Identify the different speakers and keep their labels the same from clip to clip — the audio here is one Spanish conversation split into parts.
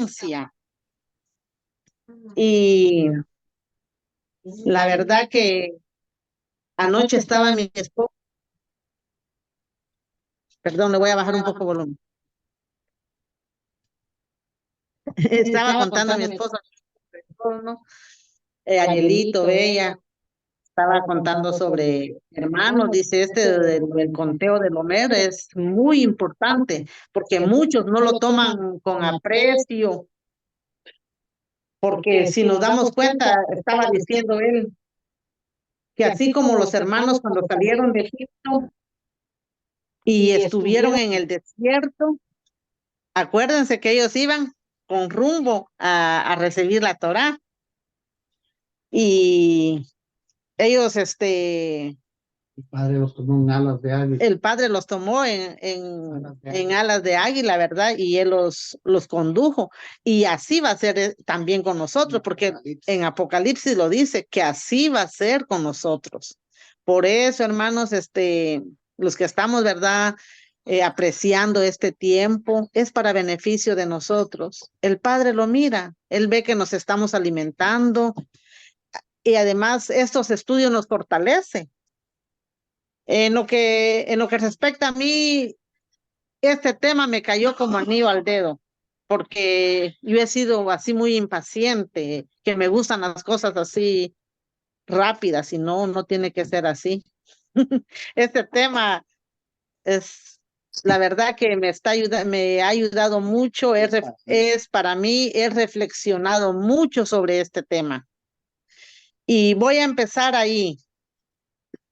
Speaker 1: paciencia. Y la verdad que anoche estaba mi esposo, perdón, le voy a bajar un poco el volumen. Estaba contando a mi esposo, ¿no? Arielito, Bella, estaba contando sobre hermanos, dice del conteo del Homer es muy importante, porque muchos no lo toman con aprecio, porque si nos damos cuenta, estaba diciendo él, que así como los hermanos cuando salieron de Egipto y estuvieron en el desierto, acuérdense que ellos iban con rumbo a recibir la Torá y ellos,
Speaker 2: El padre los tomó en alas de águila.
Speaker 1: el Padre los tomó en alas de águila, ¿verdad? Y Él los condujo. Y así va a ser también con nosotros, porque en Apocalipsis lo dice, que así va a ser con nosotros. Por eso, hermanos, los que estamos, ¿verdad? Apreciando este tiempo, es para beneficio de nosotros. El Padre lo mira, Él ve que nos estamos alimentando y además estos estudios nos fortalecen. En lo que respecta a mí, este tema me cayó como anillo al dedo, porque yo he sido así muy impaciente, que me gustan las cosas así rápidas y no, no tiene que ser así. Este tema es, la verdad que me ha ayudado mucho, es para mí, he reflexionado mucho sobre este tema. Y voy a empezar ahí.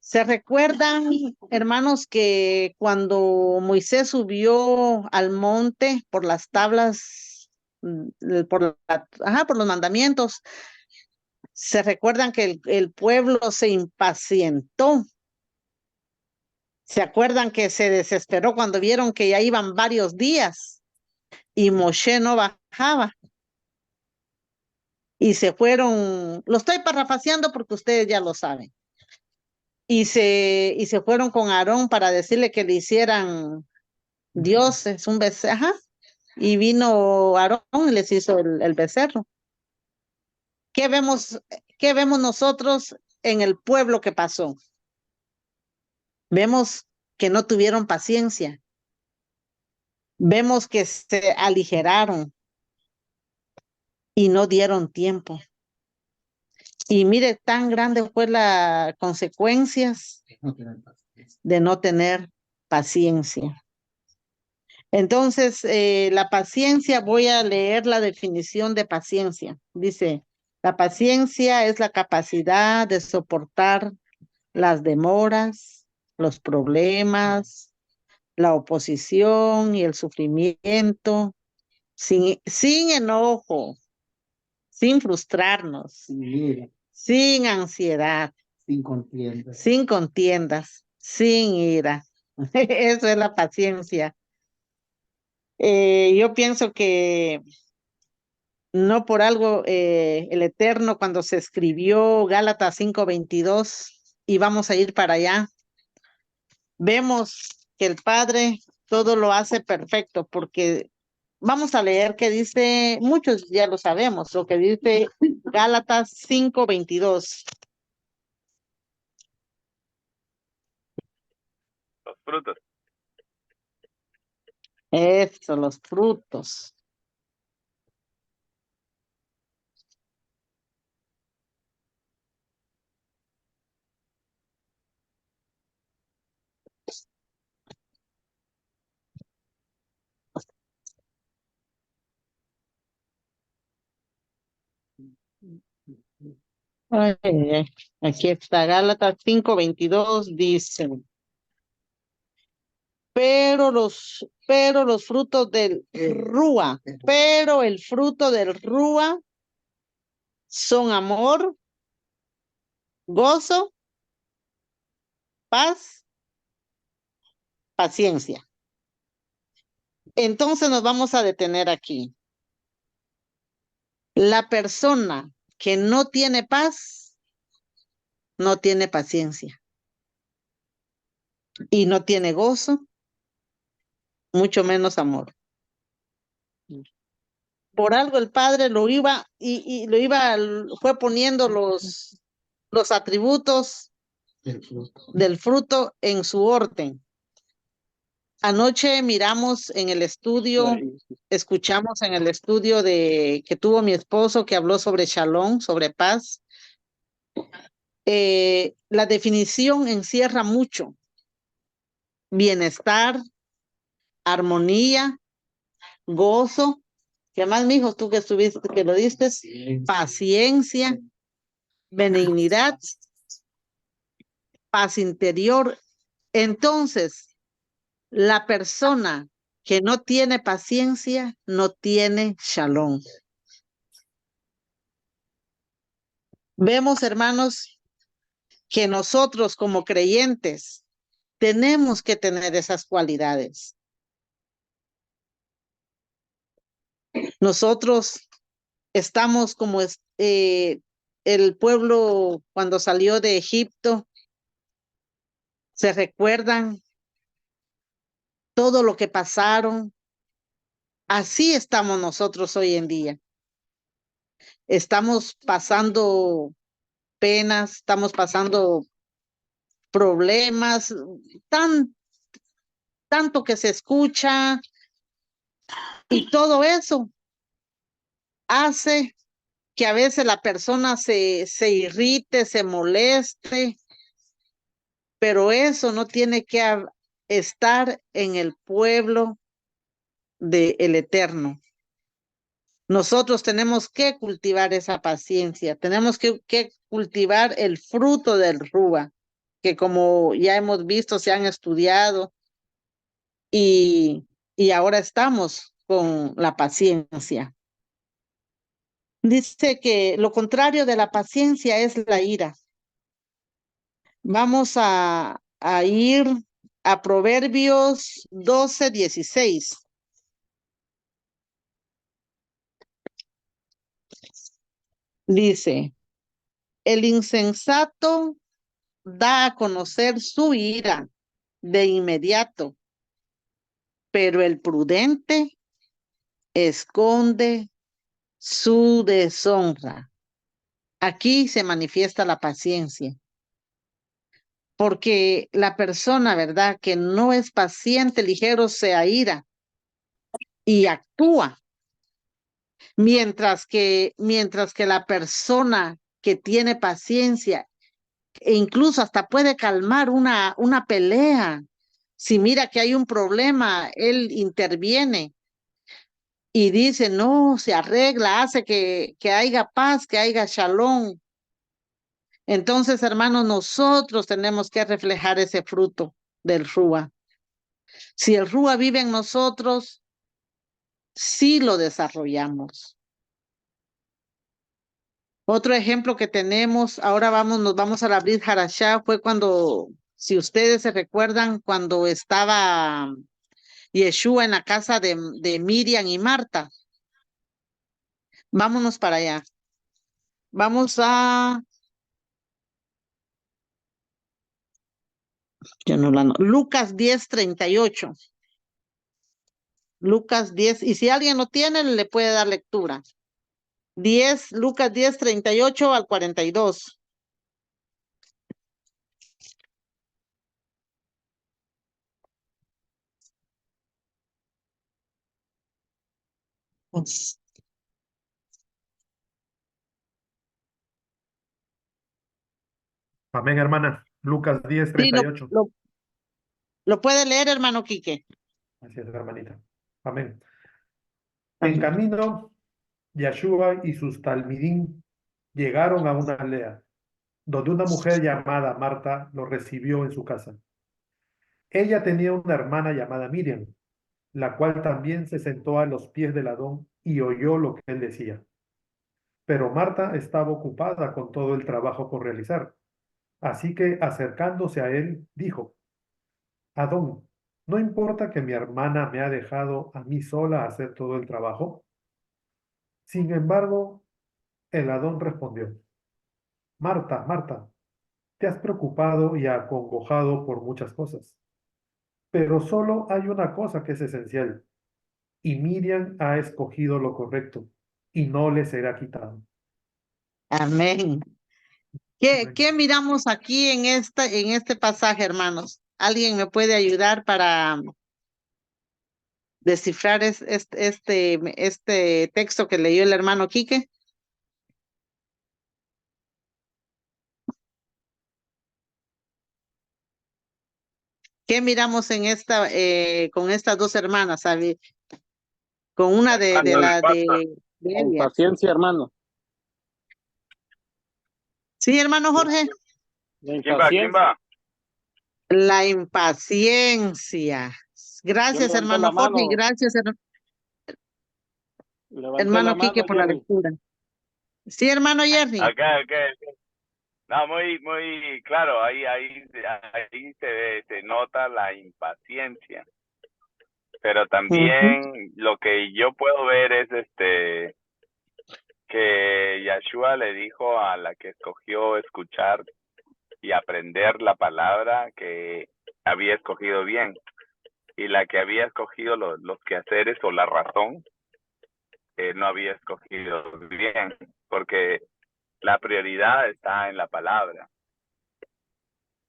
Speaker 1: ¿Se recuerdan, hermanos, que cuando Moisés subió al monte por las tablas, por los mandamientos, se recuerdan que el pueblo se impacientó? ¿Se acuerdan que se desesperó cuando vieron que ya iban varios días y Moshe no bajaba? Y se fueron, lo estoy parafraseando porque ustedes ya lo saben. Y se fueron con Aarón para decirle que le hicieran dioses, un becerro, ajá, y vino Aarón y les hizo el becerro. ¿Qué vemos, qué vemos nosotros en el pueblo que pasó? Vemos que no tuvieron paciencia, vemos que se aligeraron y no dieron tiempo. Y mire, tan grande fue las consecuencias de no tener paciencia. Entonces, la paciencia, voy a leer la definición de paciencia. Dice, la paciencia es la capacidad de soportar las demoras, los problemas, la oposición y el sufrimiento, sin enojo, sin frustrarnos, sin ansiedad, sin contiendas, sin ira. Eso es la paciencia. Yo pienso que no por algo el Eterno cuando se escribió Gálatas 5:22 y vamos a ir para allá, vemos que el Padre todo lo hace perfecto porque vamos a leer que dice, muchos ya lo sabemos, lo que dice Gálatas 5:22.
Speaker 3: Los frutos.
Speaker 1: Eso, los frutos. Ay, ay, ay. Aquí está Gálatas 5:22 dice. Pero los frutos del Rúa, pero el fruto del Rúa son amor, gozo, paz, paciencia. Entonces nos vamos a detener aquí. La persona que no tiene paz, no tiene paciencia y no tiene gozo, mucho menos amor. Por algo el Padre lo iba fue poniendo los atributos
Speaker 2: el fruto.
Speaker 1: del fruto en su orden. Anoche miramos en el estudio, escuchamos en el estudio que tuvo mi esposo que habló sobre shalom, sobre paz. La definición encierra mucho: bienestar, armonía, gozo. ¿Qué más, mijo? Tú que estuviste, que lo diste, paciencia, benignidad, paz interior. Entonces, la persona que no tiene paciencia no tiene shalom. Vemos, hermanos, que nosotros como creyentes tenemos que tener esas cualidades. Nosotros estamos como el pueblo cuando salió de Egipto, se recuerdan todo lo que pasaron. Así estamos nosotros hoy en día. Estamos pasando penas, estamos pasando problemas, tan, tanto que se escucha, y todo eso hace que a veces la persona se irrite, se moleste, pero eso no tiene que estar en el pueblo del Eterno. Nosotros tenemos que cultivar esa paciencia, tenemos que cultivar el fruto del Rúa, que como ya hemos visto, se han estudiado y ahora estamos con la paciencia. Dice que lo contrario de la paciencia es la ira. Vamos a ir a Proverbios 12:16. Dice, el insensato da a conocer su ira de inmediato, pero el prudente esconde su deshonra. Aquí se manifiesta la paciencia, porque la persona, ¿verdad?, que no es paciente, ligero, se aira y actúa, mientras que la persona que tiene paciencia e incluso hasta puede calmar una pelea. Si mira que hay un problema, él interviene y dice, no, se arregla, hace que haya paz, que haya shalom. Entonces, hermanos, nosotros tenemos que reflejar ese fruto del Rúa. Si el Rúa vive en nosotros, sí lo desarrollamos. Otro ejemplo que tenemos, ahora nos vamos a la Brit Harashá, fue cuando, si ustedes se recuerdan, cuando estaba Yeshua en la casa de Miriam y Marta. Vámonos para allá. Vamos a Lucas 10:38. Lucas 10, y si alguien lo tiene, le puede dar lectura. Lucas 10:38 al 42. Pues,
Speaker 3: Amén, hermana. Lucas 10,
Speaker 1: sí,
Speaker 3: 38.
Speaker 1: lo puede leer, hermano Quique.
Speaker 3: Así es, hermanita. Amén. En camino, Yeshua y sus talmidín llegaron a una aldea, donde una mujer llamada Marta lo recibió en su casa. Ella tenía una hermana llamada Miriam, la cual también se sentó a los pies del Adón y oyó lo que él decía. Pero Marta estaba ocupada con todo el trabajo por realizar. Así que acercándose a él, dijo, Adón, ¿no importa que mi hermana me ha dejado a mí sola hacer todo el trabajo? Sin embargo, el Adón respondió, Marta, Marta, te has preocupado y acongojado por muchas cosas, pero solo hay una cosa que es esencial. y Miriam ha escogido lo correcto y no le será quitado.
Speaker 1: Amén.
Speaker 3: Amén.
Speaker 1: ¿Qué miramos aquí en este pasaje, hermanos? ¿Alguien me puede ayudar para descifrar este texto que leyó el hermano Quique? ¿Qué miramos en con estas dos hermanas, ¿sabe? Con una de
Speaker 4: La
Speaker 1: Elia.
Speaker 4: impaciencia, hermano.
Speaker 1: Sí, hermano Jorge.
Speaker 4: La
Speaker 5: ¿Quién va? ¿Quién
Speaker 4: impaciencia.
Speaker 5: va?
Speaker 1: La impaciencia.
Speaker 4: Yo
Speaker 1: Gracias,
Speaker 4: levanté
Speaker 1: hermano
Speaker 4: la
Speaker 1: Jorge, y
Speaker 4: mano.
Speaker 1: gracias,
Speaker 4: Levanté la
Speaker 1: hermano Quique,
Speaker 4: mano,
Speaker 1: por la
Speaker 4: Jerry.
Speaker 1: lectura. Sí, hermano Jerry.
Speaker 5: Acá. No, muy claro, ahí se nota la impaciencia. Pero
Speaker 1: Ujú.
Speaker 5: también lo que yo puedo ver es que Yeshua le dijo a la que escogió escuchar y aprender la palabra que había escogido bien, y la que había escogido los quehaceres o la razón no había escogido bien, porque la prioridad está en la palabra.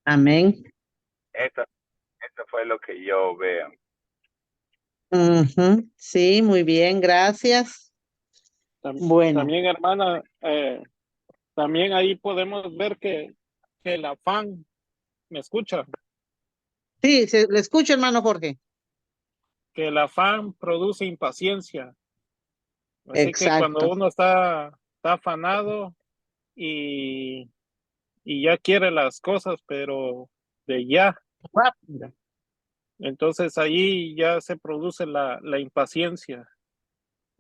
Speaker 1: Amén.
Speaker 5: Eso fue lo que yo veo.
Speaker 1: Ujú. Sí, muy bien, gracias. Bueno,
Speaker 4: También, hermana, también ahí podemos ver que el afán, ¿me escucha?
Speaker 1: sí, le escucho, hermano Jorge.
Speaker 4: Que el afán produce impaciencia. Así que cuando
Speaker 1: Exacto.
Speaker 4: uno está afanado y ya quiere las cosas, pero de ya,
Speaker 1: Rápido.
Speaker 4: entonces ahí ya se produce la impaciencia.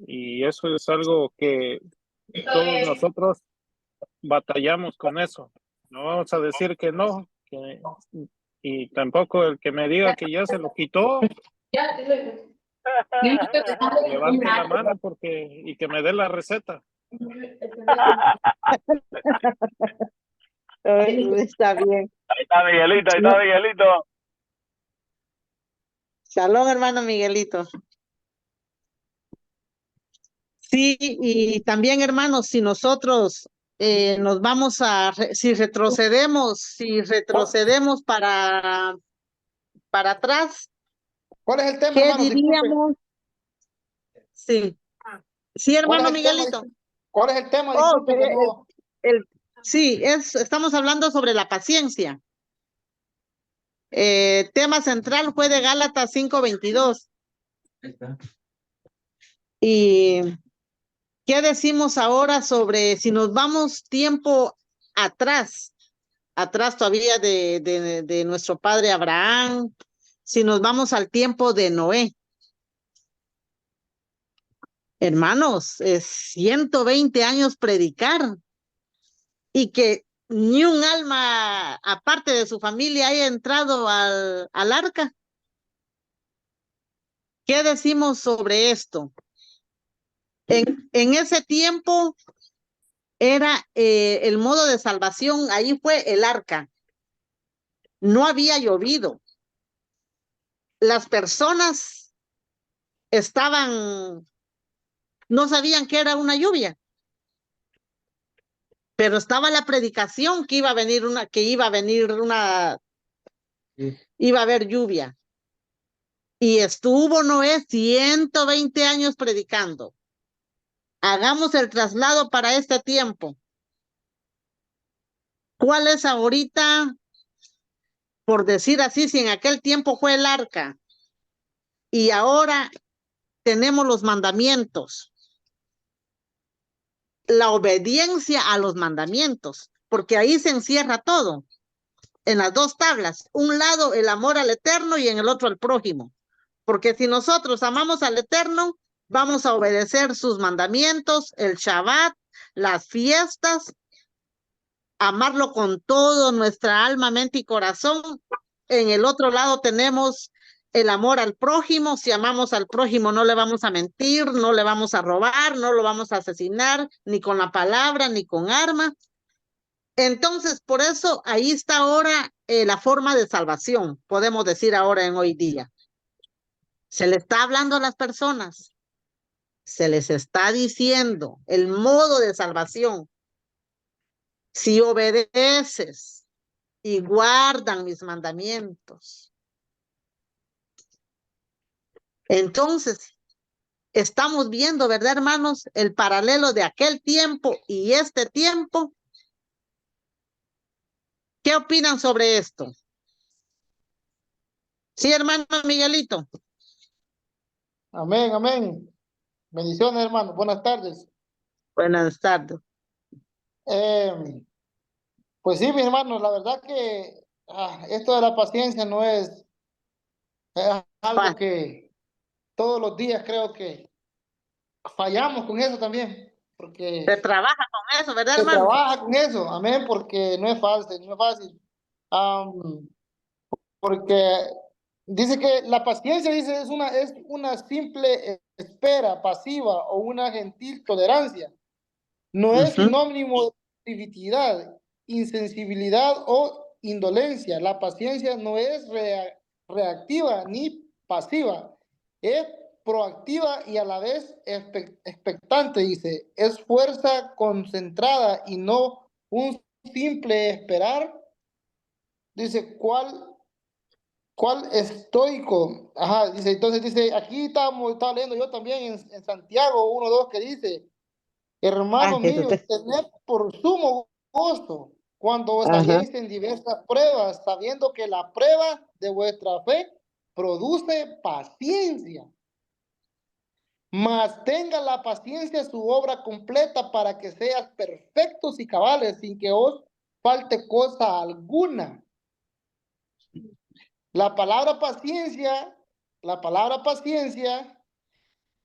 Speaker 4: Y eso es algo que todos nosotros batallamos con eso. No vamos a decir que no, y tampoco el que me diga que ya se lo quitó, levante la mano y que me dé la receta.
Speaker 1: Está bien.
Speaker 5: Ahí está Miguelito.
Speaker 1: Shalom, hermano Miguelito. Sí, y también, hermanos, si nosotros nos vamos si retrocedemos para atrás,
Speaker 2: ¿Cuál es el tema,
Speaker 1: ¿qué
Speaker 2: hermano? Disculpe.
Speaker 1: diríamos? Sí, sí,
Speaker 2: ¿Cuál es
Speaker 1: hermano
Speaker 2: el tema?
Speaker 1: Miguelito.
Speaker 2: ¿Cuál es el tema?
Speaker 1: Oh,
Speaker 2: Disculpe que no.
Speaker 1: sí, estamos hablando sobre la paciencia. Tema central fue de Gálatas 5:22. Y ¿qué decimos ahora sobre si nos vamos tiempo atrás todavía de nuestro padre Abraham, si nos vamos al tiempo de Noé? Hermanos, es 120 años predicar y que ni un alma aparte de su familia haya entrado al arca. ¿Qué decimos sobre esto? En ese tiempo era el modo de salvación, ahí fue el arca. No había llovido. Las personas no sabían que era una lluvia, pero estaba la predicación que iba a venir iba a haber lluvia. Y estuvo Noé 120 años predicando. Hagamos el traslado para este tiempo. ¿Cuál es ahorita, por decir así, si en aquel tiempo fue el arca y ahora tenemos los mandamientos? La obediencia a los mandamientos, porque ahí se encierra todo, en las dos tablas. Un lado el amor al eterno y en el otro al prójimo. Porque si nosotros amamos al eterno, vamos a obedecer sus mandamientos, el Shabbat, las fiestas, amarlo con todo nuestra alma, mente y corazón. En el otro lado tenemos el amor al prójimo. Si amamos al prójimo, no le vamos a mentir, no le vamos a robar, no lo vamos a asesinar, ni con la palabra, ni con arma. Entonces, por eso ahí está ahora la forma de salvación, podemos decir ahora en hoy día. Se le está hablando a las personas, se les está diciendo el modo de salvación. Si obedeces y guardan mis mandamientos. Entonces, estamos viendo, ¿verdad, hermanos? El paralelo de aquel tiempo y este tiempo. ¿Qué opinan sobre esto? Sí, hermano Miguelito.
Speaker 6: Amén, amén. Bendiciones, hermano. Buenas tardes.
Speaker 1: Buenas tardes.
Speaker 6: Pues sí, mis hermanos, la verdad que esto de la paciencia no es algo que todos los días creo que fallamos con eso también, porque
Speaker 1: Se trabaja con eso, ¿verdad,
Speaker 6: se
Speaker 1: hermano?
Speaker 6: trabaja con eso, amén, porque no es fácil, no es fácil. Porque dice que la paciencia, dice, es una simple espera pasiva o una gentil tolerancia. No es sinónimo de pasividad, insensibilidad o indolencia. La paciencia no es reactiva ni pasiva. Es proactiva y a la vez expectante, dice. Es fuerza concentrada y no un simple esperar. Dice, ¿cuál estoico? Ajá, dice, entonces dice, aquí estaba leyendo yo también en Santiago 1:2 que dice, hermano mío, tened por sumo gozo cuando os halléis en diversas pruebas, sabiendo que la prueba de vuestra fe produce paciencia. Mas tenga la paciencia su obra completa para que seas perfectos y cabales sin que os falte cosa alguna. La palabra paciencia,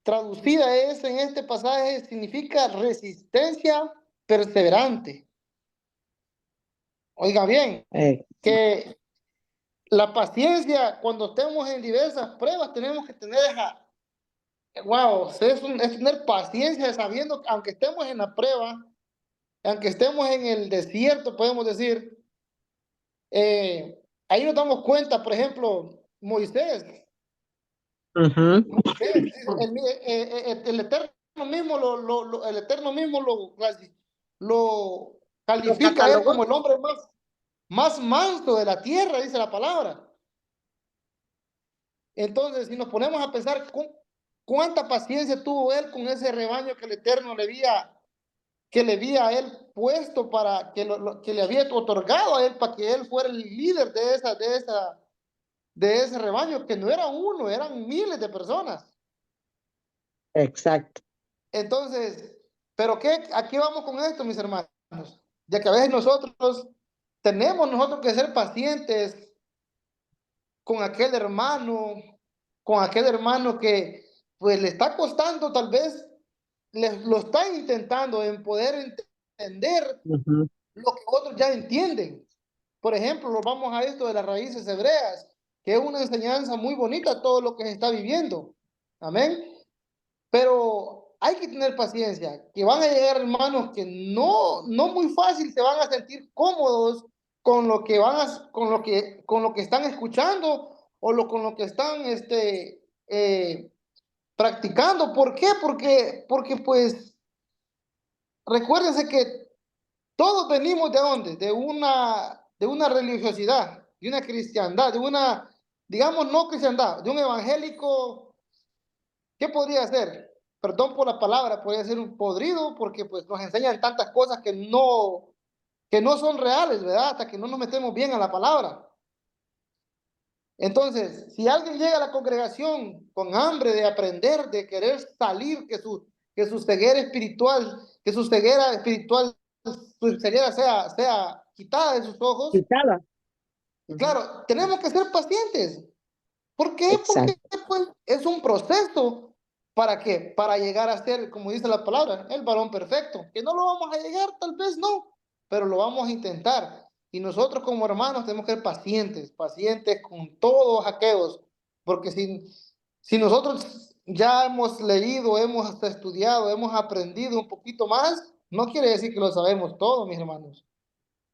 Speaker 6: traducida es en este pasaje, significa resistencia perseverante. Oiga bien, que la paciencia, cuando estemos en diversas pruebas, tenemos que tener es tener paciencia sabiendo que aunque estemos en la prueba, aunque estemos en el desierto, podemos decir, ahí nos damos cuenta, por ejemplo, Moisés, el Eterno mismo el Eterno mismo lo califica a él como el hombre más manso de la tierra, dice la palabra. Entonces, si nos ponemos a pensar cuánta paciencia tuvo él con ese rebaño que el Eterno que le había a él puesto para que le había otorgado a él para que él fuera el líder de ese rebaño, que no era uno, eran miles de personas.
Speaker 1: Exacto.
Speaker 6: Entonces, ¿pero a qué vamos con esto, mis hermanos? Ya que a veces tenemos que ser pacientes con aquel hermano que pues le está costando, tal vez lo está intentando en poder entender lo que otros ya entienden. Por ejemplo, nos vamos a esto de las raíces hebreas, que es una enseñanza muy bonita todo lo que se está viviendo. Amén. Pero hay que tener paciencia, que van a llegar hermanos que no muy fácil se van a sentir cómodos con lo que con lo que están escuchando o con lo que están practicando. ¿Por qué? Porque pues recuérdense que todos venimos ¿de dónde? De una religiosidad, de una cristiandad, digamos, no cristiandad, de un evangélico. ¿Qué podría ser? Perdón por la palabra, podría ser un podrido, porque pues nos enseñan tantas cosas que no son reales, ¿verdad? Hasta que no nos metemos bien a la palabra. Entonces, si alguien llega a la congregación con hambre de aprender, de querer salir, que su ceguera espiritual, su ceguera sea quitada de sus ojos.
Speaker 1: Quitada.
Speaker 6: Claro, tenemos que ser pacientes. ¿Por qué? Porque pues, es un proceso. ¿Para qué? Para llegar a ser, como dice la palabra, el varón perfecto. Que no lo vamos a llegar, tal vez no, pero lo vamos a intentar. Y nosotros como hermanos tenemos que ser pacientes con todos aquellos, porque si nosotros ya hemos leído, hemos hasta estudiado, hemos aprendido un poquito más, no quiere decir que lo sabemos todo, mis hermanos.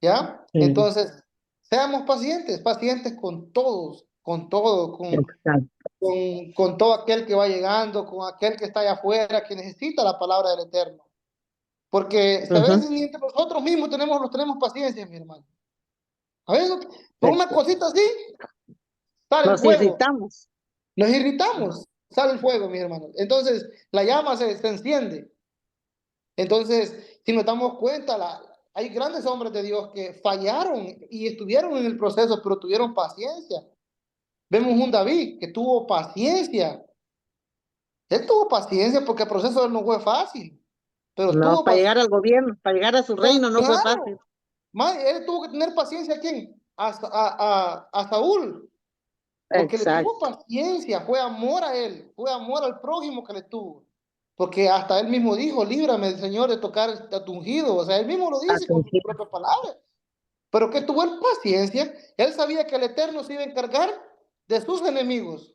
Speaker 6: ¿Ya? Entonces, seamos pacientes con todos, con todo, con todo aquel que va llegando, con aquel que está allá afuera, que necesita la palabra del Eterno. Porque a veces ni entre nosotros mismos tenemos paciencia, mi hermano. A veces, por una cosita así, sale el
Speaker 1: Nos
Speaker 6: fuego.
Speaker 1: irritamos.
Speaker 6: Nos irritamos, sale el fuego, mis hermanos. Entonces, la llama se enciende. Entonces, si nos damos cuenta, hay grandes hombres de Dios que fallaron y estuvieron en el proceso, pero tuvieron paciencia. Vemos un David que tuvo paciencia. Él tuvo paciencia porque el proceso de él no fue fácil, pero
Speaker 1: No,
Speaker 6: tuvo
Speaker 1: para
Speaker 6: paciencia.
Speaker 1: llegar al gobierno, para llegar a su reino no fue fácil.
Speaker 6: Él tuvo que tener paciencia. ¿A quién? A Saúl. Porque le tuvo
Speaker 1: Exacto.
Speaker 6: paciencia, fue amor a él, fue amor al prójimo que le tuvo. Porque hasta él mismo dijo, líbrame, Señor, de tocar a tu ungido. O sea, él mismo lo dice con sus propias palabras. Pero que tuvo él paciencia, él sabía que el Eterno se iba a encargar de sus enemigos.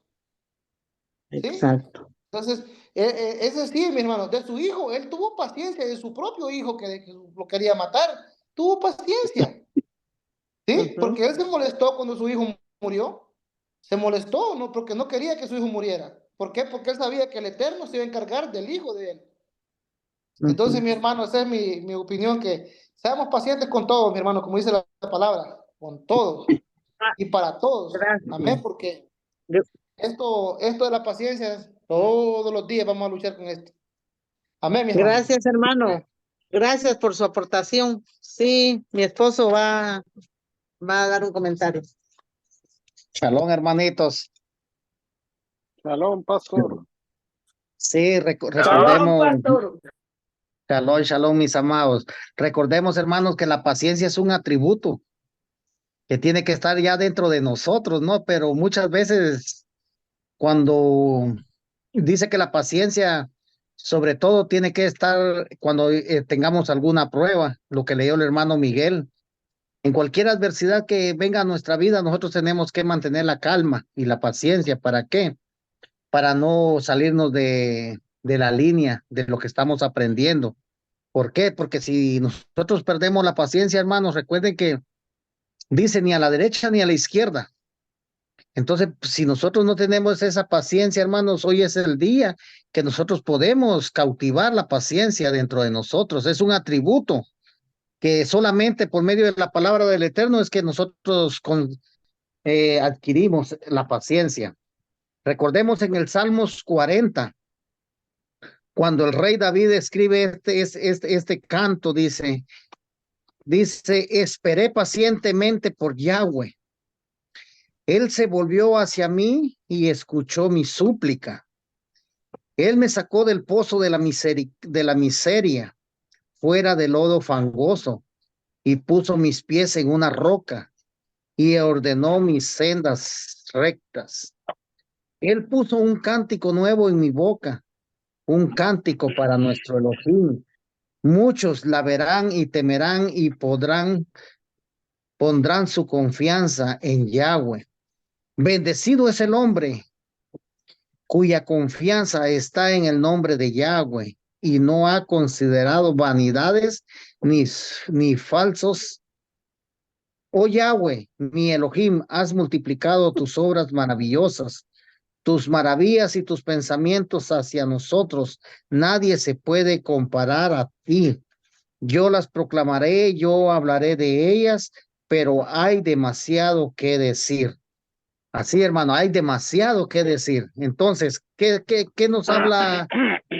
Speaker 6: ¿Sí?
Speaker 1: Exacto.
Speaker 6: Entonces, es decir, mi hermano, de su hijo, él tuvo paciencia, de su propio hijo que lo quería matar, tuvo paciencia. ¿Sí? Porque él se molestó cuando su hijo murió. Se molestó, ¿no? Porque no quería que su hijo muriera. ¿Por qué? Porque él sabía que el Eterno se iba a encargar del hijo de él. Entonces, mi hermano, esa es mi opinión, que seamos pacientes con todos, mi hermano, como dice la palabra, con todos y para todos.
Speaker 1: Gracias.
Speaker 6: Amén, porque esto de la paciencia, todos los días vamos a luchar con esto. Amén, mi hermano.
Speaker 1: Gracias, hermano. Gracias por su aportación. Sí, mi esposo va a dar un comentario.
Speaker 2: Shalom, hermanitos.
Speaker 4: Shalom, pastor.
Speaker 2: Sí, recordemos. Shalom, shalom, mis amados. Recordemos, hermanos, que la paciencia es un atributo que tiene que estar ya dentro de nosotros, ¿no? Pero muchas veces cuando dice que la paciencia, sobre todo, tiene que estar cuando tengamos alguna prueba, lo que leyó el hermano Miguel. En cualquier adversidad que venga a nuestra vida, nosotros tenemos que mantener la calma y la paciencia. ¿Para qué? Para no salirnos de la línea de lo que estamos aprendiendo. ¿Por qué? Porque si nosotros perdemos la paciencia, hermanos, recuerden que dice ni a la derecha ni a la izquierda. Entonces, si nosotros no tenemos esa paciencia, hermanos, hoy es el día que nosotros podemos cautivar la paciencia dentro de nosotros. Es un atributo que solamente por medio de la palabra del Eterno es que nosotros adquirimos la paciencia. Recordemos en el Salmos 40, cuando el rey David escribe este canto, dice, esperé pacientemente por Yahweh. Él se volvió hacia mí y escuchó mi súplica. Él me sacó del pozo de la miseria, fuera del lodo fangoso, y puso mis pies en una roca, y ordenó mis sendas rectas. Él puso un cántico nuevo en mi boca, un cántico para nuestro Elohim. Muchos la verán y temerán y pondrán su confianza en Yahweh. Bendecido es el hombre cuya confianza está en el nombre de Yahweh y no ha considerado vanidades ni falsos. Oh Yahweh, mi Elohim, has multiplicado tus obras maravillosas, tus maravillas y tus pensamientos hacia nosotros. Nadie se puede comparar a ti. Yo las proclamaré, yo hablaré de ellas, pero hay demasiado que decir. Así, hermano, hay demasiado que decir. Entonces, ¿qué nos habla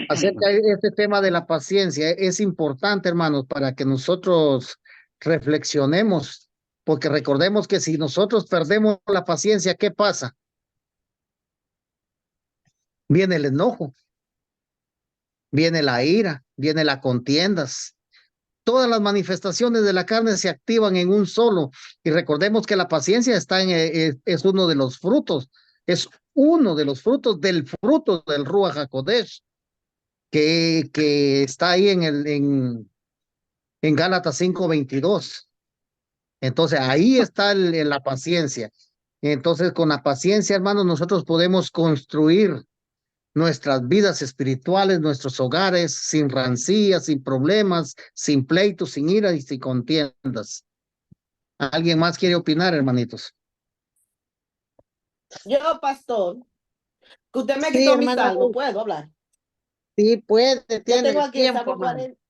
Speaker 2: acerca de este tema de la paciencia? Es importante, hermanos, para que nosotros reflexionemos, porque recordemos que si nosotros perdemos la paciencia, ¿qué pasa? Viene el enojo, viene la ira, viene las contiendas. Todas las manifestaciones de la carne se activan en un solo. Y recordemos que la paciencia está es uno de los frutos, es uno de los frutos del Ruach HaKodesh, que está ahí en Gálatas 5:22. Entonces ahí está la paciencia. Entonces con la paciencia, hermanos, nosotros podemos construir nuestras vidas espirituales, nuestros hogares, sin rancillas, sin problemas, sin pleitos, sin ira y sin contiendas. ¿Alguien más quiere opinar, hermanitos?
Speaker 7: Yo, pastor. Que usted me
Speaker 1: Sí,
Speaker 7: quitó mi
Speaker 1: hermana,
Speaker 7: salmo, ¿puedo hablar?
Speaker 1: sí puede,
Speaker 7: Ya
Speaker 1: tiene
Speaker 7: tengo
Speaker 1: el
Speaker 7: aquí el
Speaker 1: tiempo,
Speaker 7: Salmo
Speaker 1: hermano.
Speaker 7: 40,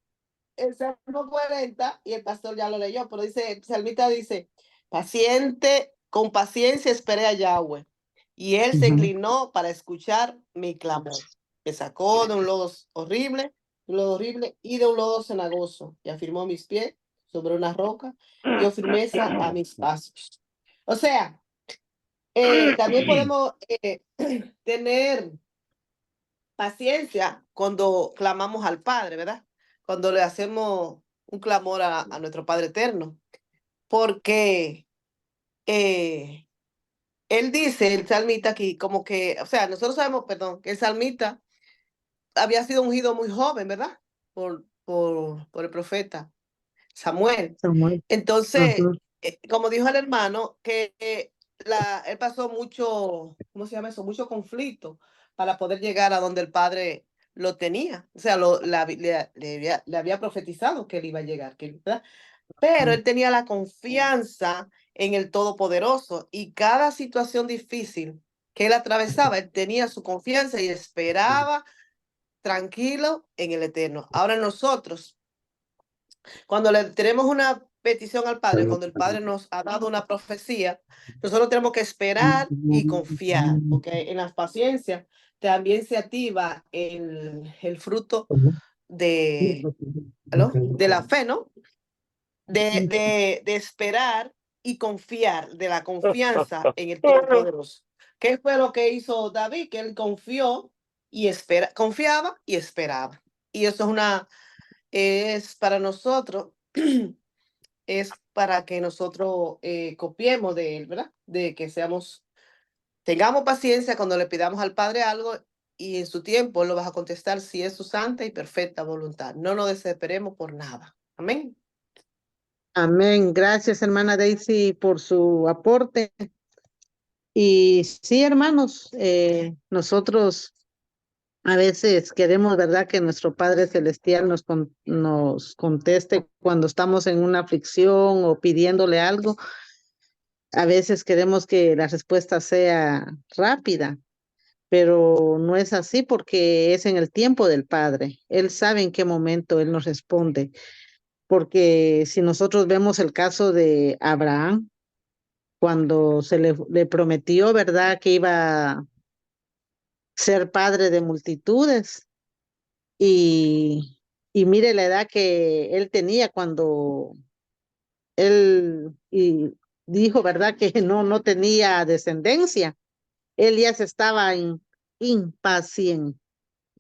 Speaker 7: el Salmo 40 y el pastor ya lo leyó, pero dice, el salmista dice, paciente, con paciencia esperé a Yahweh, y él se
Speaker 1: Ujú.
Speaker 7: inclinó para escuchar mi clamor. Me sacó de un lodo horrible y de un lodo cenagoso, y afirmó mis pies sobre una roca, dio firmeza a mis pasos. O sea, también podemos tener paciencia cuando clamamos al Padre, ¿verdad? Cuando le hacemos un clamor a nuestro Padre eterno. Porque eh, él dice, el salmista aquí, como que, o sea, nosotros sabemos, perdón, que el salmista había sido ungido muy joven, ¿verdad? Por el profeta Samuel.
Speaker 1: Samuel.
Speaker 7: Entonces,
Speaker 1: Ujú.
Speaker 7: como dijo el hermano, que él pasó mucho, ¿cómo se llama eso? Mucho conflicto para poder llegar a donde el padre lo tenía. O sea, le había profetizado que él iba a llegar, ¿verdad? Pero él tenía la confianza en el Todopoderoso y cada situación difícil que él atravesaba, él tenía su confianza y esperaba tranquilo en el Eterno. Ahora nosotros, cuando le tenemos una petición al Padre, cuando el Padre nos ha dado una profecía, nosotros tenemos que esperar y confiar, porque en la paciencia también se activa el fruto de la fe, ¿no? De esperar y confiar, de la confianza en el Todopoderoso. ¿Qué fue lo que hizo David? Que él confió y confiaba y esperaba. Y eso es para nosotros, es para que nosotros copiemos de él, ¿verdad? De que tengamos paciencia cuando le pidamos al Padre algo y en su tiempo él lo va a contestar si es su santa y perfecta voluntad. No nos desesperemos por nada. Amén.
Speaker 1: Amén. Gracias, hermana Daisy, por su aporte. Y sí, hermanos, nosotros a veces queremos, ¿verdad?, que nuestro Padre Celestial nos conteste cuando estamos en una aflicción o pidiéndole algo. A veces queremos que la respuesta sea rápida, pero no es así porque es en el tiempo del Padre. Él sabe en qué momento Él nos responde. Porque si nosotros vemos el caso de Abraham, cuando le prometió, ¿verdad?, que iba a ser padre de multitudes. Y mire la edad que él tenía cuando y dijo, ¿verdad?, que no tenía descendencia. Él ya se estaba impaciente.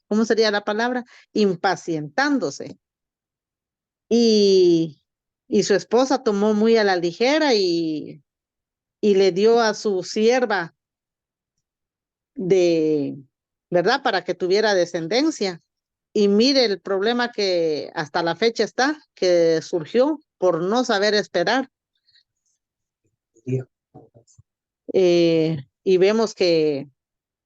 Speaker 1: ¿Cómo sería la palabra? Impacientándose. Y, y su esposa tomó muy a la ligera y le dio a su sierva de, ¿verdad?, para que tuviera descendencia. Y mire el problema que hasta la fecha está, que surgió por no saber esperar. Y vemos que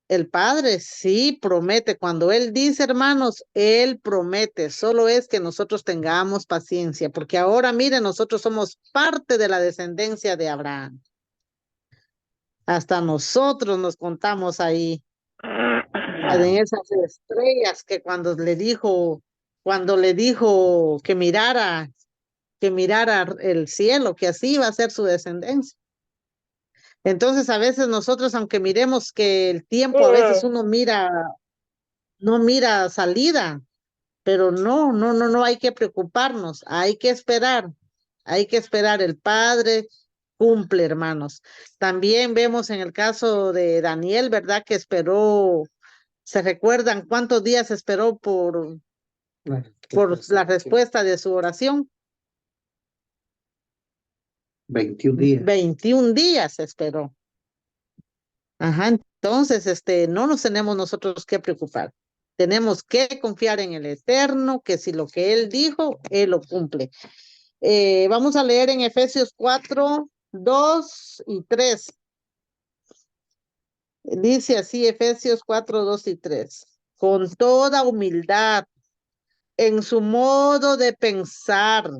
Speaker 1: el Padre sí promete. Cuando Él dice, hermanos, Él promete. Solo es que nosotros tengamos paciencia, porque ahora, mire, nosotros somos parte de la descendencia de Abraham. Hasta nosotros nos contamos ahí en esas estrellas que cuando le dijo que mirara el cielo, que así iba a ser su descendencia. Entonces, a veces nosotros, aunque miremos que el tiempo, a veces uno no mira salida, pero no hay que preocuparnos, hay que esperar. El Padre cumple, hermanos. También vemos en el caso de Daniel, ¿verdad?, que esperó. ¿Se recuerdan cuántos días esperó por la respuesta de su oración?
Speaker 2: 21 días.
Speaker 1: 21 días esperó. Ajá, entonces, no nos tenemos nosotros que preocupar. Tenemos que confiar en el Eterno, que si lo que Él dijo, Él lo cumple. Vamos a leer en Efesios 4, 2 y 3. Dice así, Efesios 4, 2 y 3. Con toda humildad, en su modo de pensar,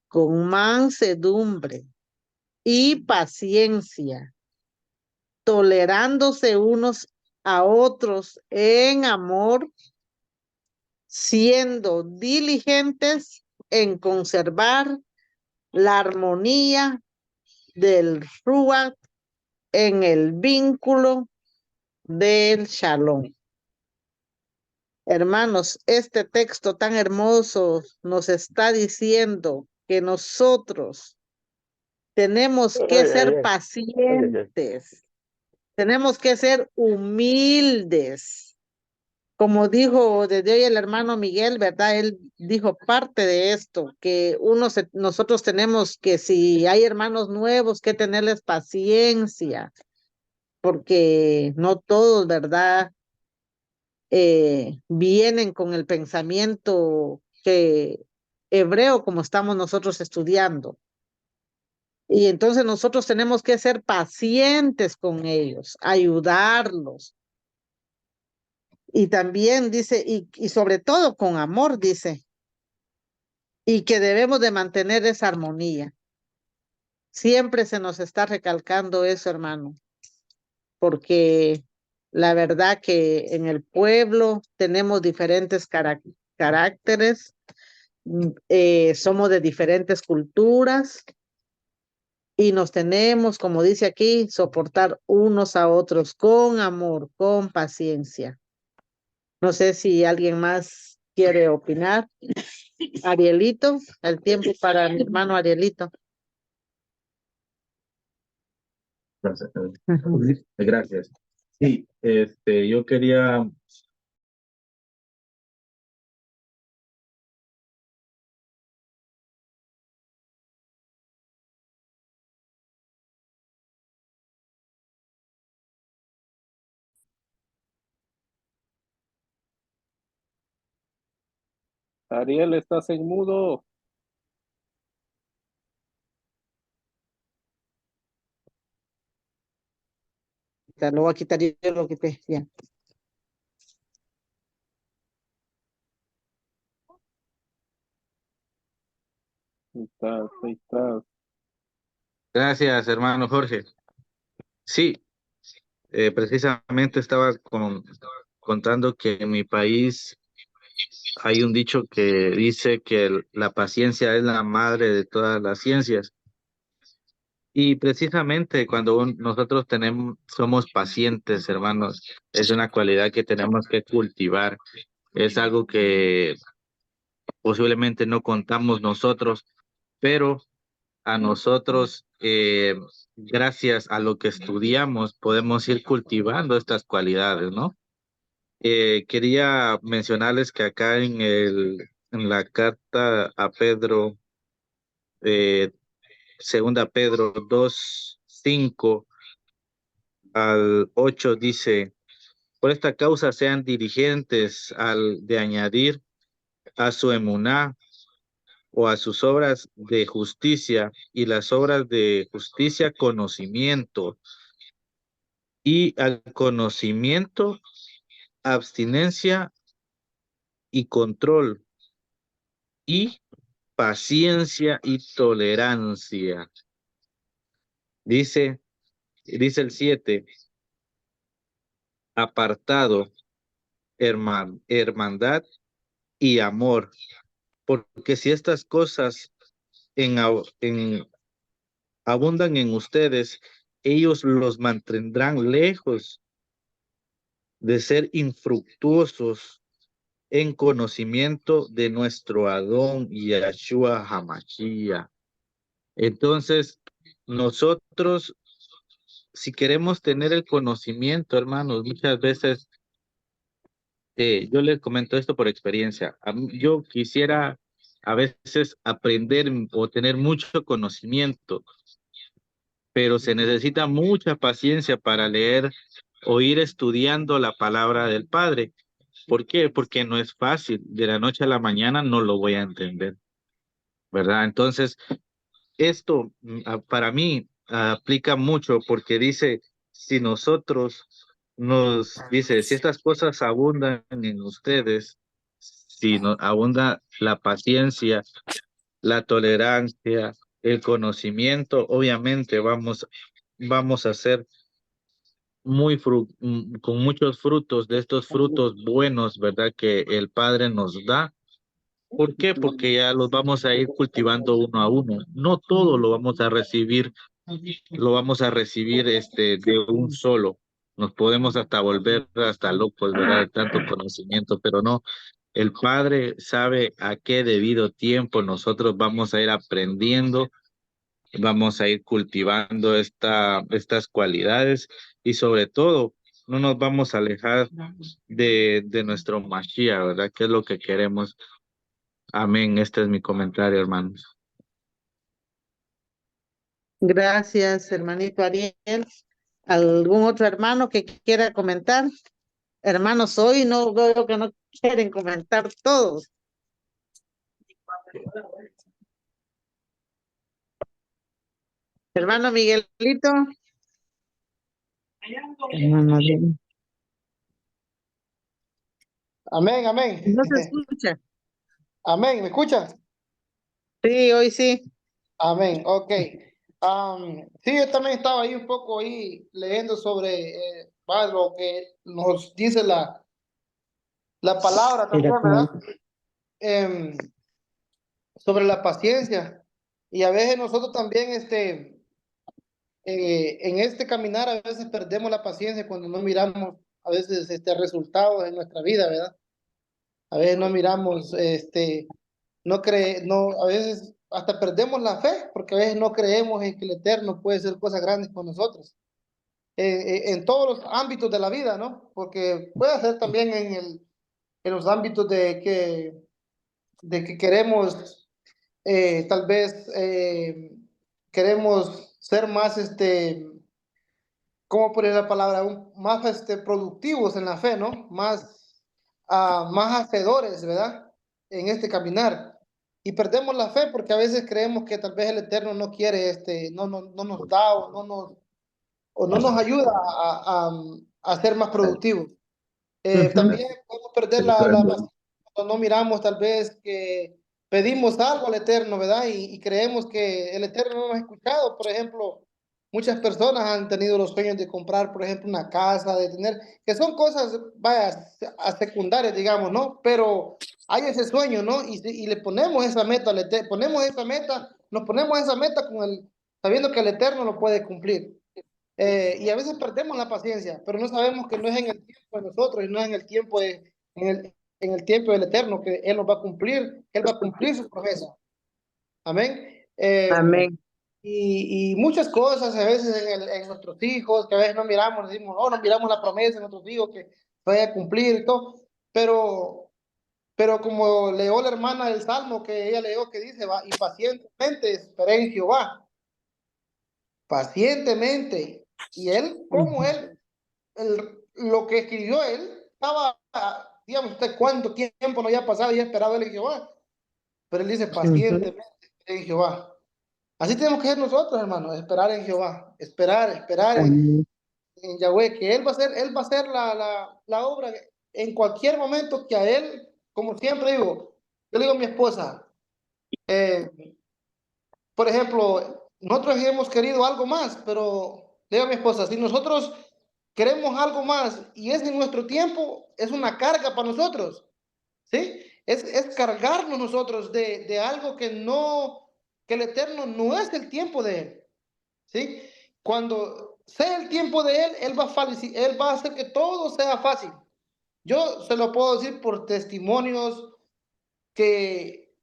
Speaker 1: con mansedumbre y paciencia, tolerándose unos a otros en amor, siendo diligentes en conservar la armonía del Ruach en el vínculo del Shalom. Hermanos, este texto tan hermoso nos está diciendo que nosotros tenemos que ser pacientes, tenemos que ser humildes. Como dijo desde hoy el hermano Miguel, ¿verdad? Él dijo parte de esto, que nosotros tenemos que, si hay hermanos nuevos, que tenerles paciencia, porque no todos, ¿verdad? Vienen con el pensamiento que hebreo como estamos nosotros estudiando. Y entonces nosotros tenemos que ser pacientes con ellos, ayudarlos. Y también dice, y sobre todo con amor, dice, y que debemos de mantener esa armonía. Siempre se nos está recalcando eso, hermano, porque la verdad que en el pueblo tenemos diferentes caracteres, somos de diferentes culturas y nos tenemos, como dice aquí, soportar unos a otros con amor, con paciencia. No sé si alguien más quiere opinar. Arielito, el tiempo para mi hermano Arielito.
Speaker 8: Gracias. Gracias. Sí, yo quería
Speaker 4: Ariel, estás en mudo.
Speaker 1: Lo voy a quitar, yo lo quité, ya.
Speaker 4: Ahí estás.
Speaker 8: Gracias, hermano Jorge. Sí, precisamente estaba contando que en mi país hay un dicho que dice que la paciencia es la madre de todas las ciencias. Y precisamente cuando nosotros somos pacientes, hermanos, es una cualidad que tenemos que cultivar. Es algo que posiblemente no contamos nosotros, pero a nosotros, gracias a lo que estudiamos, podemos ir cultivando estas cualidades, ¿no? Quería mencionarles que acá en la carta a Pedro, eh, segunda Pedro 2:5 al 8 dice: por esta causa sean diligentes de añadir a su emuná o a sus obras de justicia, y las obras de justicia conocimiento, y al conocimiento abstinencia y control, y paciencia y tolerancia. Dice el 7, apartado, hermandad y amor, porque si estas cosas abundan en ustedes, ellos los mantendrán lejos de ser infructuosos en conocimiento de nuestro Adón Yahshua Hamashiach. Entonces, nosotros, si queremos tener el conocimiento, hermanos, muchas veces, yo les comento esto por experiencia. Yo quisiera a veces aprender o tener mucho conocimiento, pero se necesita mucha paciencia para leer o ir estudiando la palabra del Padre. ¿Por qué? Porque no es fácil. De la noche a la mañana no lo voy a entender, ¿verdad? Entonces, esto para mí aplica mucho porque dice, si estas cosas abundan en ustedes, si no, abunda la paciencia, la tolerancia, el conocimiento, obviamente vamos a ser con muchos frutos, de estos frutos buenos, ¿verdad? Que el Padre nos da. ¿Por qué? Porque ya los vamos a ir cultivando uno a uno. No todo lo vamos a recibir de un solo. Nos podemos hasta volver hasta locos, ¿verdad? De tanto conocimiento, pero no. El Padre sabe a qué debido tiempo nosotros vamos a ir aprendiendo, vamos a ir cultivando estas cualidades y sobre todo no nos vamos a alejar de nuestro Mashiach, ¿verdad? Que es lo que queremos. Amén. Este es mi comentario, hermanos.
Speaker 1: Gracias, hermanito Ariel. ¿Algún otro hermano que quiera comentar? Hermanos, hoy no veo que no quieren comentar todos. Hermano Miguelito. Hermano Ariel.
Speaker 6: Amén, amén.
Speaker 1: No se escucha.
Speaker 6: Amén, ¿me escuchas?
Speaker 1: Sí, hoy sí.
Speaker 6: Amén, ok. Sí, yo también estaba ahí un poco ahí leyendo sobre lo que nos dice la palabra también, ¿verdad? Sobre la paciencia. Y a veces nosotros también, en este caminar, a veces perdemos la paciencia cuando no miramos a veces resultados en nuestra vida, ¿verdad? A veces no miramos, a veces hasta perdemos la fe, porque a veces no creemos en que el Eterno puede hacer cosas grandes con nosotros. En todos los ámbitos de la vida, ¿no? Porque puede ser también en los ámbitos de que queremos, tal vez, queremos ser más, ¿cómo poner la palabra? Más productivos en la fe, ¿no? Más hacedores, ¿verdad? En este caminar. Y perdemos la fe porque a veces creemos que tal vez el Eterno no quiere, no nos da o no nos ayuda a ser más productivos. También podemos perder la paciencia cuando no miramos tal vez que pedimos algo al Eterno, ¿verdad? Y creemos que el Eterno no nos ha escuchado. Por ejemplo, muchas personas han tenido los sueños de comprar, por ejemplo, una casa, de tener, que son cosas, vaya, a secundarias, digamos, ¿no? Pero hay ese sueño, ¿no? Y le ponemos esa meta, nos ponemos esa meta sabiendo que el Eterno lo puede cumplir. Y a veces perdemos la paciencia, pero no sabemos que no es en el tiempo de nosotros y no es en el tiempo en el tiempo del Eterno que Él nos va a cumplir, Él va a cumplir su promesa. Amén.
Speaker 1: Amén.
Speaker 6: Y muchas cosas a veces en nuestros hijos, que a veces no miramos, decimos, no, no miramos la promesa en nuestros hijos que vaya a cumplir y todo, pero como leyó la hermana del Salmo, que ella leyó, que dice, va, y pacientemente esperé en Jehová, pacientemente. Y él, como lo que escribió él, estaba, digamos usted, cuánto tiempo no había pasado y esperado él en Jehová. Pero él dice, pacientemente en Jehová. Así tenemos que ser nosotros, hermanos, esperar en Jehová, esperar en Yahweh, que él va a hacer la obra en cualquier momento que a él, como siempre digo, yo le digo a mi esposa, por ejemplo, nosotros hemos querido algo más, pero le digo a mi esposa, si nosotros queremos algo más y es en nuestro tiempo, es una carga para nosotros, ¿sí? Es cargarnos nosotros de algo que el Eterno no es el tiempo de Él, ¿sí? Cuando sea el tiempo de Él, Él va a hacer que todo sea fácil. Yo se lo puedo decir por testimonios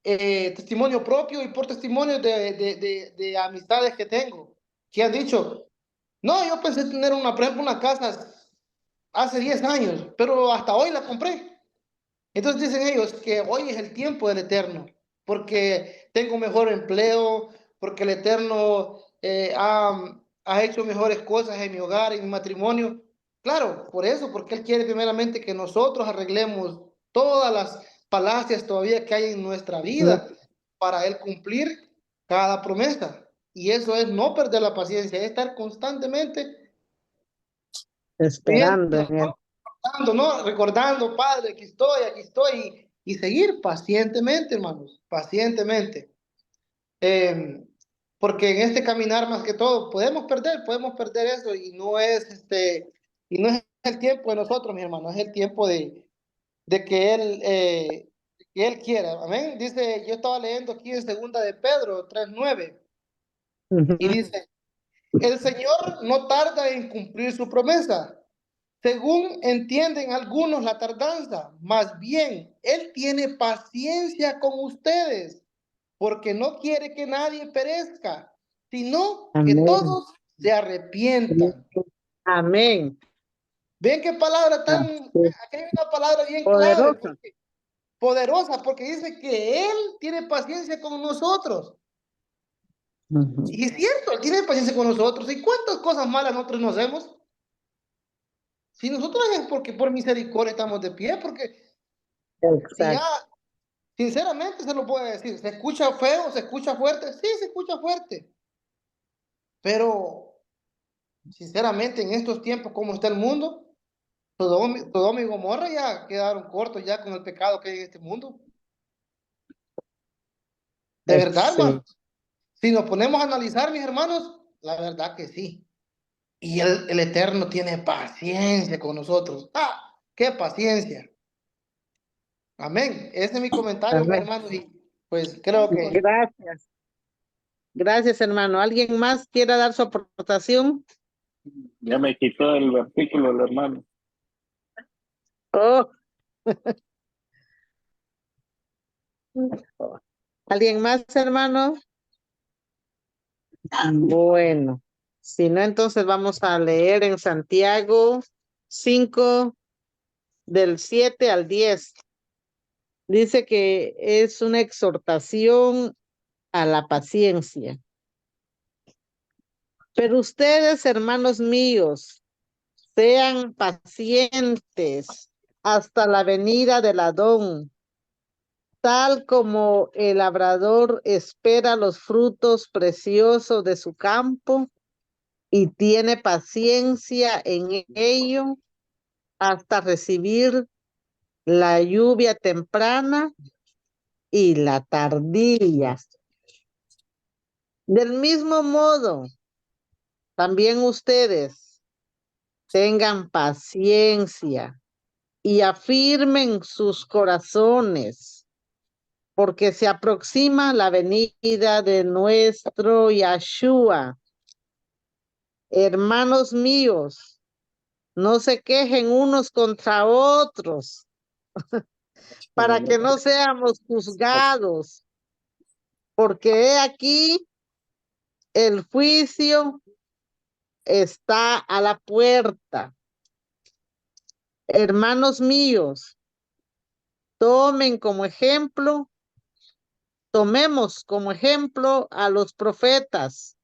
Speaker 6: testimonio propio y por testimonio de amistades que tengo, que han dicho, no, yo pensé tener por ejemplo, una casa hace 10 años, pero hasta hoy la compré. Entonces dicen ellos que hoy es el tiempo del Eterno, porque tengo mejor empleo, porque el Eterno ha hecho mejores cosas en mi hogar, en mi matrimonio. Claro, por eso, porque Él quiere primeramente que nosotros arreglemos todas las falacias todavía que hay en nuestra vida para Él cumplir cada promesa. Y eso es no perder la paciencia, es estar constantemente
Speaker 1: Esperando en él.
Speaker 6: ¿no? Recordando, Padre, aquí estoy, y seguir pacientemente, hermanos, pacientemente. Porque en este caminar, más que todo, podemos perder eso, y no es Y no es el tiempo de nosotros, mi hermano, es el tiempo de que Él quiera. Amén. Dice, yo estaba leyendo aquí en segunda de Pedro 3:9 y dice, el Señor no tarda en cumplir su promesa, según entienden algunos la tardanza, más bien Él tiene paciencia con ustedes, porque no quiere que nadie perezca, sino que
Speaker 1: Amén.
Speaker 6: todos se arrepientan.
Speaker 1: Amén.
Speaker 6: Ven qué palabra tan,
Speaker 1: Así,
Speaker 6: aquí hay una palabra bien clave,
Speaker 1: poderosa.
Speaker 6: poderosa, porque dice que Él tiene paciencia con nosotros.
Speaker 1: Ujú.
Speaker 6: Y es cierto, Él tiene paciencia con nosotros. ¿Y cuántas cosas malas nosotros nos hacemos? Si nosotros es porque por misericordia estamos de pie, porque si ya,
Speaker 1: Exacto.
Speaker 6: sinceramente se lo puedo decir, se escucha feo, se escucha fuerte, sí, se escucha fuerte, pero sinceramente en estos tiempos como está el mundo, Sodoma y Gomorra ya quedaron cortos ya con el pecado que hay en este mundo. De verdad,
Speaker 1: Sí.
Speaker 6: hermano. Si nos ponemos a analizar, mis hermanos, la verdad que sí. Y el Eterno tiene paciencia con nosotros. ¡Ah! ¡Qué paciencia! Amén. Ese es mi comentario, mis
Speaker 1: Amén.
Speaker 6: hermanos. Y pues creo que
Speaker 1: Gracias. Gracias, hermano. ¿Alguien más quiera dar su aportación?
Speaker 4: Ya me quitó el versículo el hermano.
Speaker 1: Oh, ¿alguien más, hermano? Bueno, si no, entonces vamos a leer en Santiago 5 del 7 al 10. Dice que es una exhortación a la paciencia. Pero ustedes, hermanos míos, sean pacientes hasta la venida del Adón, tal como el labrador espera los frutos preciosos de su campo y tiene paciencia en ello hasta recibir la lluvia temprana y la tardía. Del mismo modo, también ustedes tengan paciencia y afirmen sus corazones, porque se aproxima la venida de nuestro Yahshua. Hermanos míos, no se quejen unos contra otros, para que no seamos juzgados, porque he aquí el juicio está a la puerta. Hermanos míos, tomen como ejemplo, tomemos como ejemplo a los profetas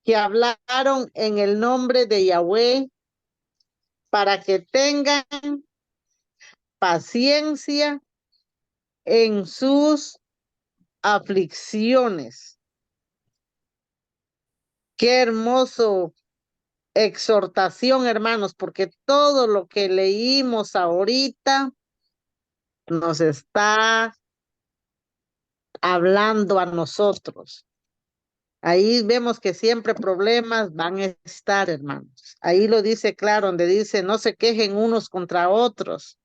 Speaker 1: que hablaron en el nombre de Yahweh para que tengan paciencia en sus aflicciones. Qué hermoso exhortación, hermanos, porque todo lo que leímos ahorita nos está hablando a nosotros. Ahí vemos que siempre problemas van a estar, hermanos. Ahí lo dice claro, donde dice, no se quejen unos contra otros.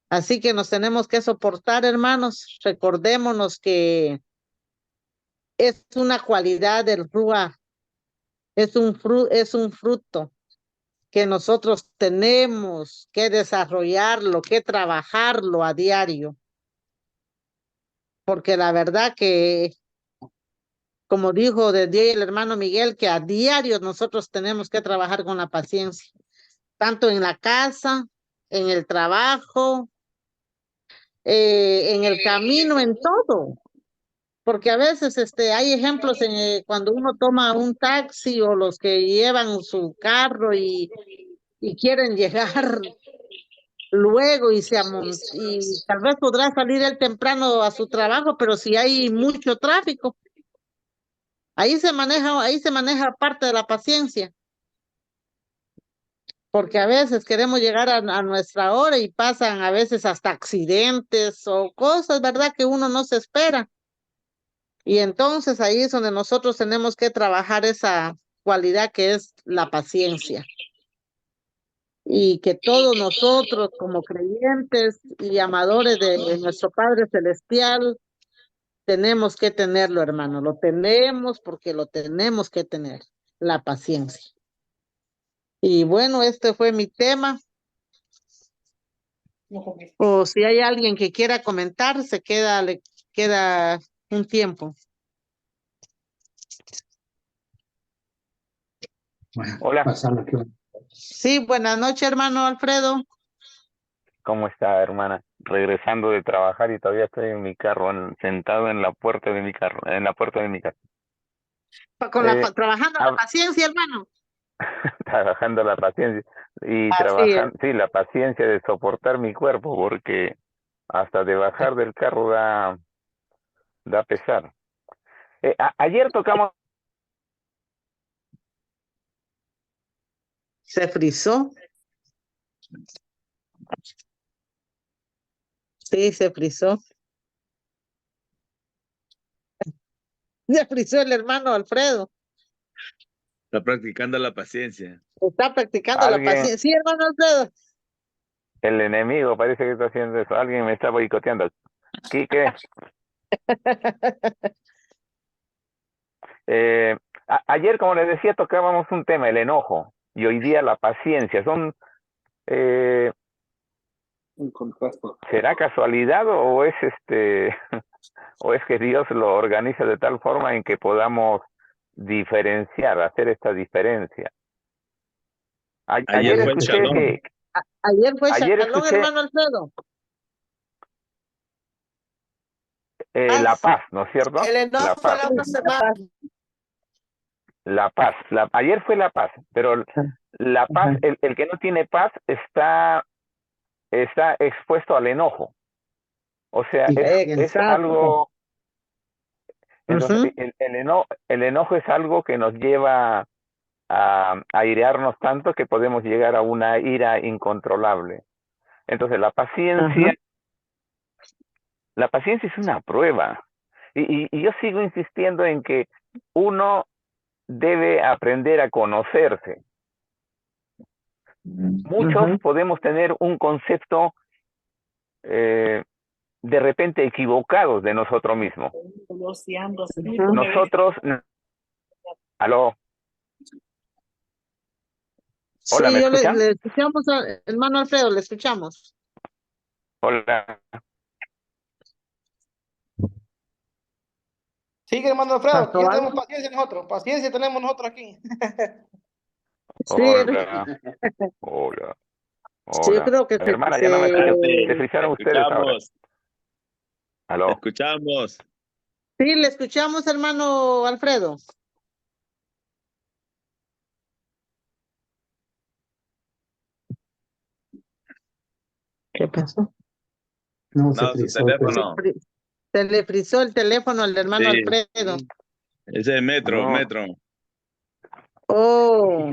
Speaker 1: Así que nos tenemos que soportar, hermanos. Recordémonos que es una cualidad del Ruach, es un fruto que nosotros tenemos que desarrollarlo, que trabajarlo a diario. Porque la verdad que, como dijo desde hoy el hermano Miguel, que a diario nosotros tenemos que trabajar con la paciencia, tanto en la casa, en el trabajo, en el camino, en todo. Porque a veces hay ejemplos cuando uno toma un taxi o los que llevan su carro y quieren llegar luego y tal vez podrá salir él temprano a su trabajo, pero si hay mucho tráfico, ahí se maneja parte de la paciencia, porque a veces queremos llegar a nuestra hora y pasan a veces hasta accidentes o cosas, ¿verdad? Que uno no se espera. Y entonces ahí es donde nosotros tenemos que trabajar esa cualidad que es la paciencia. y que todos nosotros como creyentes y amadores de nuestro Padre Celestial tenemos que tenerlo, hermano. Lo tenemos porque lo tenemos que tener, la paciencia. Y bueno, este fue mi tema. O si hay alguien que quiera comentar, le queda un tiempo.
Speaker 2: Bueno,
Speaker 5: Hola.
Speaker 2: pasarlo aquí.
Speaker 1: Sí, buenas noches, hermano Alfredo.
Speaker 5: ¿Cómo está, hermana? Regresando de trabajar y todavía estoy en mi carro, sentado en la puerta de mi carro, en la puerta de mi casa.
Speaker 1: Trabajando la
Speaker 5: hab-
Speaker 1: paciencia, hermano.
Speaker 5: Trabajando la paciencia y
Speaker 1: Así es.
Speaker 5: trabajando, sí, la paciencia de soportar mi cuerpo, porque hasta de bajar del carro da pesar. Ayer tocamos,
Speaker 1: Se frizó. Sí, se frizó. Se frizó el hermano Alfredo.
Speaker 9: Está practicando la paciencia.
Speaker 1: Está practicando la
Speaker 5: alguien,
Speaker 1: paciencia. Sí, hermano Alfredo.
Speaker 5: el enemigo parece que está haciendo eso, alguien me está boicoteando. Quique, ayer, como les decía, tocábamos un tema, el enojo, y hoy día la paciencia. Son,
Speaker 8: Un contraste.
Speaker 5: ¿será casualidad o es o es que Dios lo organiza de tal forma en que podamos diferenciar, hacer esta diferencia? Ayer
Speaker 9: Ayer fue el
Speaker 5: escuché
Speaker 9: Shalom.
Speaker 1: Ayer fue
Speaker 5: ayer
Speaker 1: Shalom,
Speaker 5: escuché
Speaker 1: hermano Alfredo.
Speaker 5: la
Speaker 7: Paz.
Speaker 5: paz, ¿no es cierto?
Speaker 7: El
Speaker 5: La
Speaker 7: enojo fue
Speaker 5: paz,
Speaker 7: la otra semana.
Speaker 5: la paz. Ayer fue la paz, pero la paz, el que no tiene paz está expuesto al enojo. O sea, es
Speaker 1: Exacto.
Speaker 5: algo, entonces
Speaker 1: Ujú,
Speaker 5: el enojo es algo que nos lleva a airearnos tanto que podemos llegar a una ira incontrolable. Entonces
Speaker 1: ajá.
Speaker 5: la paciencia es una prueba. Y yo sigo insistiendo en que uno debe aprender a conocerse. Muchos
Speaker 1: Ujú,
Speaker 5: podemos tener un concepto de repente equivocados de nosotros mismos.
Speaker 1: ujú.
Speaker 5: Nosotros, aló, hola, ¿me
Speaker 1: Sí,
Speaker 5: escuchan?
Speaker 1: le escuchamos, hermano Alfredo, le escuchamos.
Speaker 5: Hola,
Speaker 6: Sigue, hermano Alfredo, que
Speaker 1: ¿Pasó
Speaker 6: ya tenemos
Speaker 1: algo?
Speaker 6: paciencia nosotros. Paciencia tenemos nosotros aquí.
Speaker 1: Sí,
Speaker 5: hola, hola,
Speaker 1: sí, yo
Speaker 5: hola.
Speaker 1: creo que
Speaker 5: Hermana, ya no me escuchan. Se
Speaker 9: Espérate,
Speaker 5: frisaron
Speaker 9: te
Speaker 5: ustedes ahora.
Speaker 9: escuchamos, te
Speaker 5: Aló,
Speaker 9: escuchamos.
Speaker 1: sí, le escuchamos, hermano Alfredo. ¿Qué pasó?
Speaker 2: No, se
Speaker 9: No, su
Speaker 2: frizó.
Speaker 9: teléfono.
Speaker 1: Se le frizó el teléfono al hermano
Speaker 9: Sí,
Speaker 1: Alfredo.
Speaker 9: ese es Metro,
Speaker 5: no,
Speaker 9: Metro.
Speaker 1: Oh,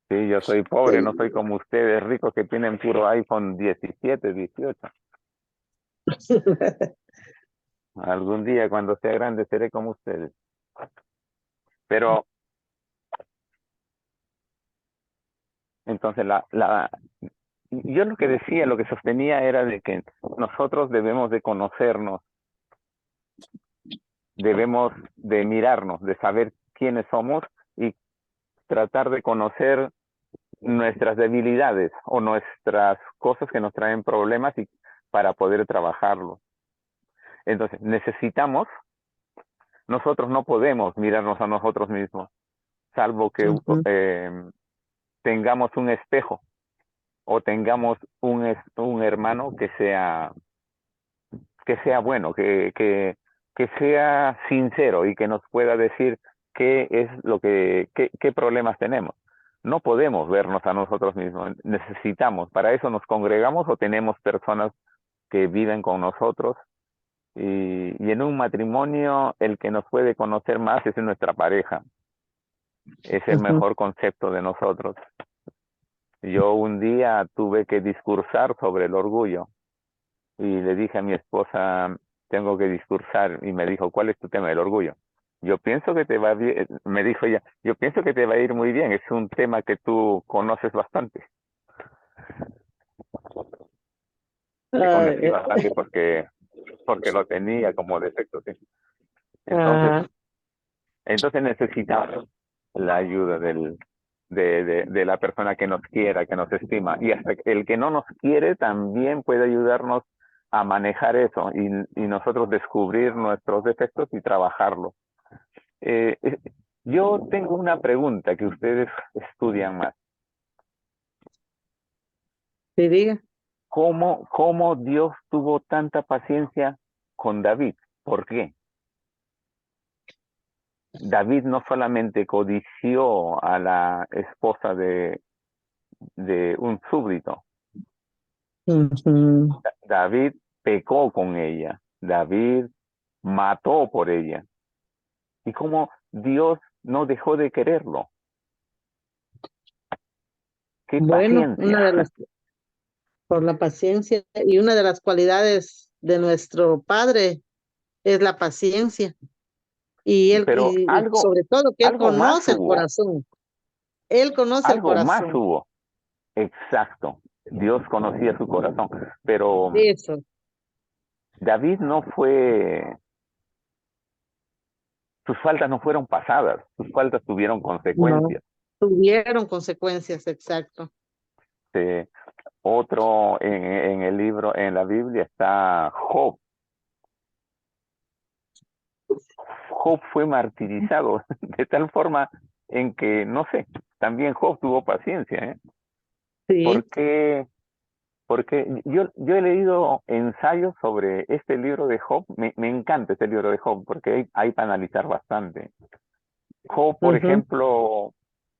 Speaker 5: sí, yo soy pobre, no soy como ustedes ricos que tienen puro iPhone 17, 18. Algún día cuando sea grande seré como ustedes. Pero entonces yo lo que decía, lo que sostenía era de que nosotros debemos de conocernos, debemos de mirarnos, de saber quiénes somos y tratar de conocer nuestras debilidades o nuestras cosas que nos traen problemas y para poder trabajarlo. Entonces, nosotros no podemos mirarnos a nosotros mismos, salvo que
Speaker 1: ujú,
Speaker 5: tengamos un espejo o tengamos un hermano que sea bueno, que sea sincero y que nos pueda decir qué es qué problemas tenemos. No podemos vernos a nosotros mismos, necesitamos, para eso nos congregamos o tenemos personas que viven con nosotros y en un matrimonio el que nos puede conocer más es nuestra pareja, es el
Speaker 1: ujú.
Speaker 5: mejor concepto de nosotros. Yo un día tuve que discursar sobre el orgullo y le dije a mi esposa, tengo que discursar, y me dijo, ¿cuál es tu tema del orgullo? Yo pienso que te va bien, me dijo ella, yo pienso que te va a ir muy bien, es un tema que tú conoces bastante. Me convencí
Speaker 1: Ay,
Speaker 5: bastante porque lo tenía como defecto, ¿sí?
Speaker 1: ajá.
Speaker 5: Entonces necesitamos la ayuda de la persona que nos quiera, que nos estima. Y hasta el que no nos quiere también puede ayudarnos a manejar eso y nosotros descubrir nuestros defectos y trabajarlos. Yo tengo una pregunta que ustedes estudian más.
Speaker 1: Sí, diga.
Speaker 5: ¿Cómo Dios tuvo tanta paciencia con David? ¿Por qué? David no solamente codició a la esposa de un súbdito,
Speaker 1: Ujú.
Speaker 5: David pecó con ella, David mató por ella. ¿Y cómo Dios no dejó de quererlo? ¡Qué
Speaker 1: Bueno,
Speaker 5: paciencia!
Speaker 1: por la paciencia, y una de las cualidades de nuestro Padre es la paciencia.
Speaker 5: Pero
Speaker 1: Y sobre todo que Él
Speaker 5: algo más
Speaker 1: conoce el
Speaker 5: hubo,
Speaker 1: corazón. Él conoce el
Speaker 5: algo más
Speaker 1: corazón.
Speaker 5: hubo. Exacto. Dios conocía su corazón, pero
Speaker 1: Eso.
Speaker 5: David no fue, sus faltas no fueron pasadas, sus faltas tuvieron
Speaker 1: No,
Speaker 5: consecuencias.
Speaker 1: tuvieron consecuencias, exacto.
Speaker 5: Otro en el libro, en la Biblia está Job. Job fue martirizado de tal forma en que, no sé, también Job tuvo paciencia, ¿eh?
Speaker 1: Sí.
Speaker 5: ¿Por qué? Porque yo he leído ensayos sobre este libro de Job, me encanta este libro de Job, porque hay para analizar bastante. Job, por
Speaker 1: Ujú.
Speaker 5: ejemplo,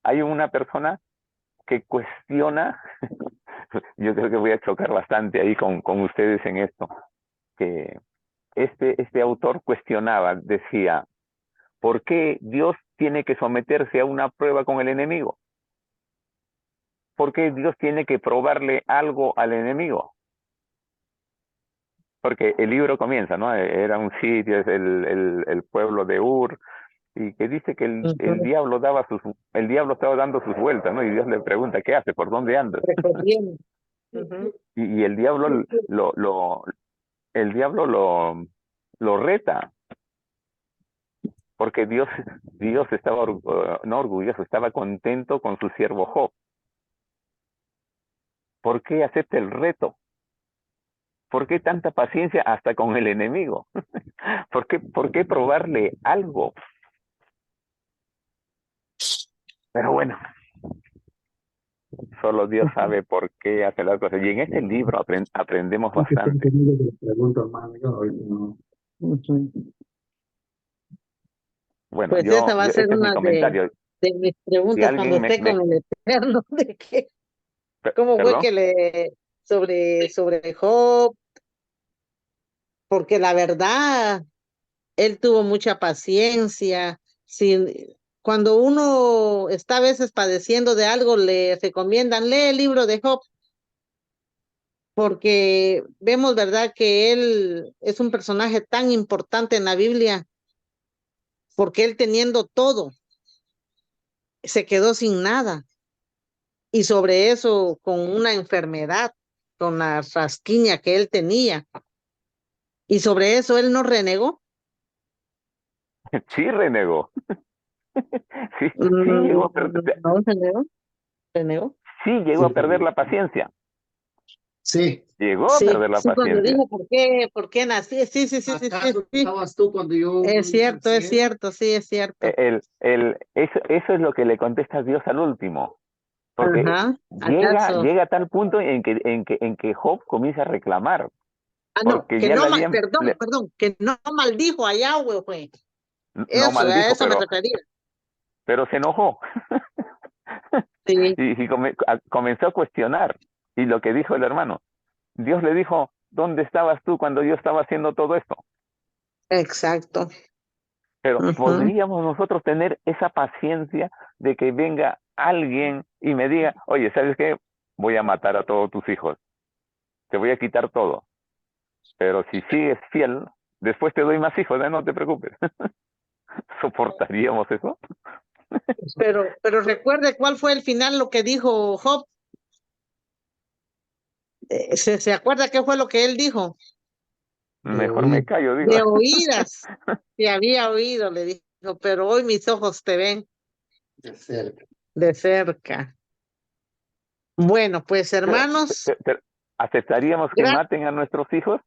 Speaker 5: hay una persona que cuestiona, yo creo que voy a chocar bastante ahí con ustedes en esto, que este autor cuestionaba, decía, ¿por qué Dios tiene que someterse a una prueba con el enemigo? ¿Por qué Dios tiene que probarle algo al enemigo? Porque el libro comienza, ¿no? Era un sitio, es el pueblo de Ur, y que dice que el
Speaker 1: Ujú.
Speaker 5: diablo el diablo estaba dando sus vueltas, ¿no? Y Dios le pregunta, ¿qué hace? ¿Por dónde andas?
Speaker 1: Recorriendo. Ujú.
Speaker 5: Y el diablo el diablo lo reta, porque Dios estaba no orgulloso, estaba contento con su siervo Job. ¿Por qué acepta el reto? ¿Por qué tanta paciencia hasta con el enemigo? ¿Por qué probarle algo? Pero bueno, solo Dios sabe por qué hace las cosas. Y en este libro aprendemos bastante.
Speaker 1: Ujú.
Speaker 5: Bueno,
Speaker 1: Pues esa va a ser
Speaker 5: este es mi
Speaker 1: una
Speaker 5: comentario.
Speaker 1: de mis
Speaker 5: Si
Speaker 1: preguntas cuando
Speaker 5: alguien
Speaker 1: esté con el Eterno, de que cómo fue
Speaker 5: perdón,
Speaker 1: que sobre Job, porque la verdad, él tuvo mucha paciencia. Cuando uno está a veces padeciendo de algo, le recomiendan, lee el libro de Job, porque vemos, ¿verdad?, que él es un personaje tan importante en la Biblia, porque él teniendo todo, se quedó sin nada. Y sobre eso, con una enfermedad, con la rasquiña que él tenía, y sobre eso él no renegó.
Speaker 5: sí renegó. Sí llegó a perder,
Speaker 1: No renegó, renegó.
Speaker 5: sí llegó a perder la paciencia.
Speaker 2: Sí.
Speaker 5: Llegó a
Speaker 1: Sí,
Speaker 5: perder la
Speaker 1: sí, cuando
Speaker 5: paciencia.
Speaker 1: dijo por qué nací, sí, sí, sí, sí, sí,
Speaker 2: ¿Acaso
Speaker 1: sí.
Speaker 2: estabas tú cuando yo
Speaker 1: Es cierto, es
Speaker 2: inicié?
Speaker 1: cierto, sí, es cierto.
Speaker 5: Eso es lo que le contesta Dios al último. Porque
Speaker 1: Ajá, ¿acaso?
Speaker 5: llega a tal punto en que Job comienza a reclamar.
Speaker 1: Ah, no,
Speaker 5: Porque
Speaker 1: que
Speaker 5: ya
Speaker 1: no,
Speaker 5: le habían,
Speaker 1: perdón, que no maldijo a Yahweh, fue.
Speaker 5: no
Speaker 1: Eso, a
Speaker 5: maldijo,
Speaker 1: eso me refería.
Speaker 5: pero se enojó.
Speaker 1: Sí,
Speaker 5: Y comenzó a cuestionar. Y lo que dijo el hermano, Dios le dijo, ¿dónde estabas tú cuando yo estaba haciendo todo esto?
Speaker 1: exacto.
Speaker 5: Pero
Speaker 1: Ujú.
Speaker 5: podríamos nosotros tener esa paciencia de que venga alguien y me diga, oye, ¿sabes qué? Voy a matar a todos tus hijos, te voy a quitar todo, pero si sigues fiel, después te doy más hijos, ¿eh? No te preocupes. ¿Soportaríamos eso?
Speaker 1: Pero recuerde cuál fue el final, lo que dijo Job. ¿Se acuerda qué fue lo que él dijo?
Speaker 5: Mejor me callo, digo.
Speaker 1: De oídas, te había oído, le dijo, pero hoy mis ojos te ven
Speaker 2: De cerca.
Speaker 1: de cerca. Bueno, pues hermanos,
Speaker 5: ¿Aceptaríamos que maten a nuestros hijos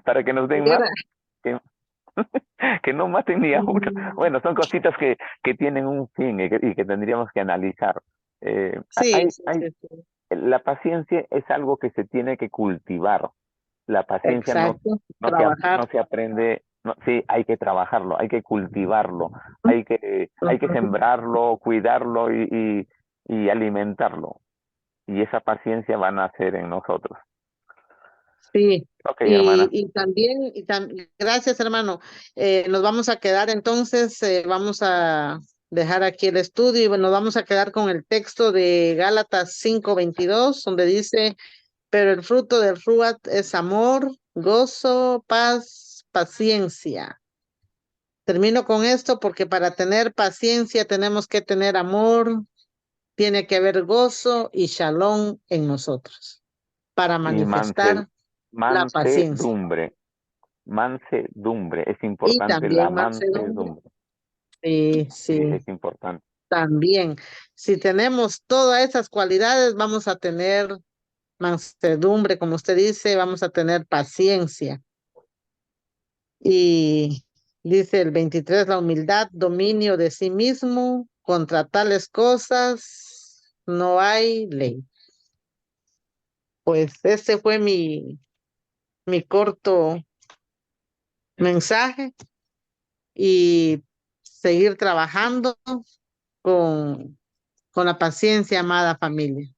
Speaker 5: para que nos den más? Que no maten ni a uno. Bueno, son cositas que tienen un fin y que tendríamos que analizar.
Speaker 1: sí,
Speaker 5: La paciencia es algo que se tiene que cultivar. La paciencia
Speaker 1: exacto,
Speaker 5: no se aprende, sí, hay que trabajarlo, hay que cultivarlo, hay que sembrarlo, cuidarlo y alimentarlo. Y esa paciencia va a nacer en nosotros.
Speaker 1: Sí,
Speaker 5: Okay, hermana.
Speaker 1: y también, gracias hermano, nos vamos a quedar entonces, vamos a dejar aquí el estudio y bueno, nos vamos a quedar con el texto de Gálatas 5:22, donde dice, pero el fruto del Ruach es amor, gozo, paz, paciencia. Termino con esto porque para tener paciencia tenemos que tener amor, tiene que haber gozo y shalom en nosotros para manifestar la paciencia.
Speaker 5: Mansedumbre, es
Speaker 1: Y
Speaker 5: importante la
Speaker 1: también
Speaker 5: mansedumbre.
Speaker 1: Sí,
Speaker 5: es importante.
Speaker 1: también. Si tenemos todas esas cualidades, vamos a tener mansedumbre, como usted dice, vamos a tener paciencia. Y dice el 23, la humildad, dominio de sí mismo, contra tales cosas no hay ley. Pues ese fue mi corto mensaje y seguir trabajando con la paciencia, amada familia.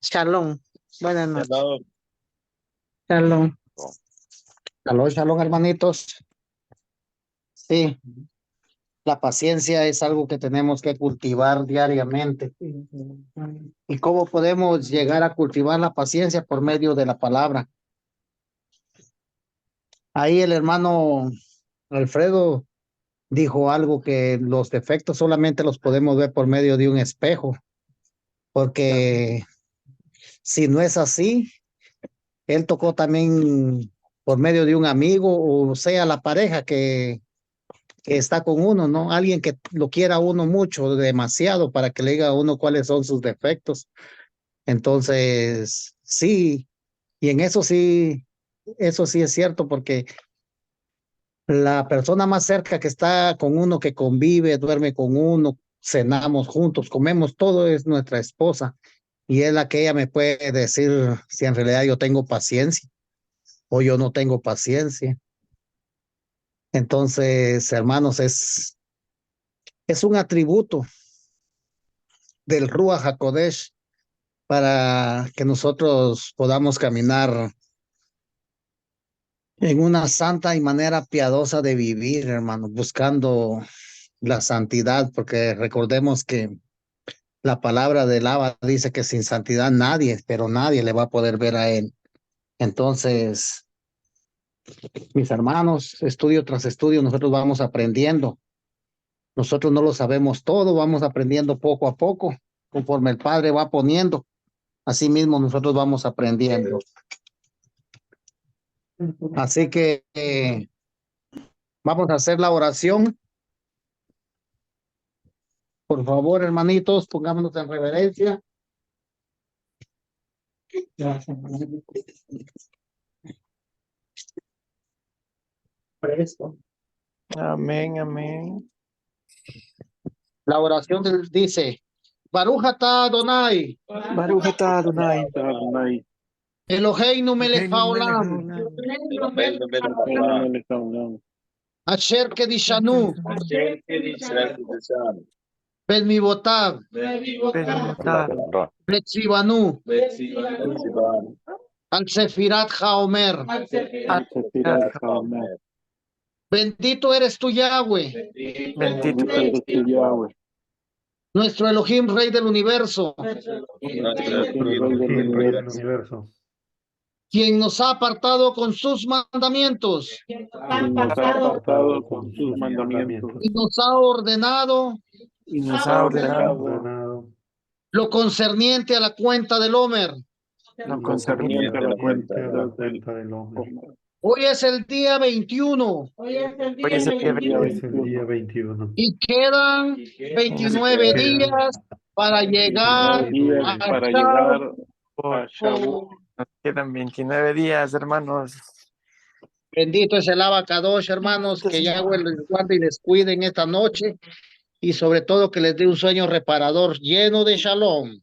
Speaker 1: Shalom. Buenas noches. Shalom.
Speaker 2: Shalom, shalom, hermanitos. Sí, la paciencia es algo que tenemos que cultivar diariamente. ¿Y cómo podemos llegar a cultivar la paciencia? Por medio de la palabra. Ahí el hermano Alfredo dijo algo, que los defectos solamente los podemos ver por medio de un espejo, porque si no es así, él tocó también por medio de un amigo, o sea, la pareja que está con uno, ¿no? Alguien que lo quiera a uno mucho, demasiado, para que le diga a uno cuáles son sus defectos. Entonces, sí, y en eso sí es cierto, porque la persona más cerca que está con uno, que convive, duerme con uno, cenamos juntos, comemos todo, es nuestra esposa. Y es la que ella me puede decir si en realidad yo tengo paciencia o yo no tengo paciencia. Entonces, hermanos, es un atributo del Ruach HaKodesh para que nosotros podamos caminar en una santa y manera piadosa de vivir, hermano, buscando la santidad, porque recordemos que la palabra del Abba dice que sin santidad nadie, pero nadie le va a poder ver a él. Entonces, mis hermanos, estudio tras estudio, nosotros vamos aprendiendo. Nosotros no lo sabemos todo, vamos aprendiendo poco a poco, conforme el Padre va poniendo. Así mismo nosotros vamos aprendiendo. Así que vamos a hacer la oración. Por favor, hermanitos, pongámonos en reverencia.
Speaker 4: Amén, amén.
Speaker 2: La oración dice, Baruch atah Adonai,
Speaker 4: Baruch atah Adonai.
Speaker 2: Eloheinu melech haolam, asher kedishanu, ben mivotav, betzivanu, al sefirat haomer. Bendito eres tú, Yahweh,
Speaker 4: Bendito eres tú, Yahweh,
Speaker 2: nuestro Elohim, Rey del Universo,
Speaker 3: Rey del universo,
Speaker 2: quien nos ha apartado con sus mandamientos
Speaker 4: nos ha apartado con sus mandamientos
Speaker 2: y nos ha ordenado
Speaker 4: y nos ha ordenado
Speaker 2: lo concerniente a la cuenta del Homer,
Speaker 4: lo concerniente a la cuenta
Speaker 3: del hombre.
Speaker 2: Hoy es el día 21
Speaker 1: Hoy es el día
Speaker 10: Hoy es el día
Speaker 1: 21.
Speaker 3: Hoy es el día 21.
Speaker 2: y quedan 29 días para llegar
Speaker 4: días
Speaker 2: a
Speaker 4: para llegar
Speaker 10: Por-
Speaker 4: a Shavuot.
Speaker 10: Nos quedan 29 días, hermanos.
Speaker 2: Bendito es el Abacadosh, hermanos, que Yahweh les guarde y les cuide en esta noche y sobre todo que les dé un sueño reparador lleno de shalom.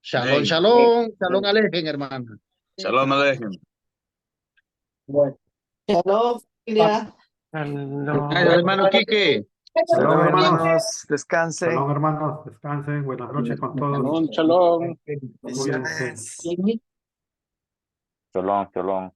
Speaker 2: Shalom,
Speaker 9: Amén.
Speaker 2: shalom, shalom alejen, hermano.
Speaker 9: Shalom Aleichem.
Speaker 2: Bueno,
Speaker 7: Shalom, familia.
Speaker 2: gracias, hermano Quique.
Speaker 10: Shalom,
Speaker 3: hermanos.
Speaker 10: hermanos. Descansen.
Speaker 3: Shalom, hermanos. Descansen. Buenas noches con todos.
Speaker 4: Shalom, shalom.
Speaker 3: Cuídense.
Speaker 10: Bendiciones.
Speaker 5: Shalom, shalom.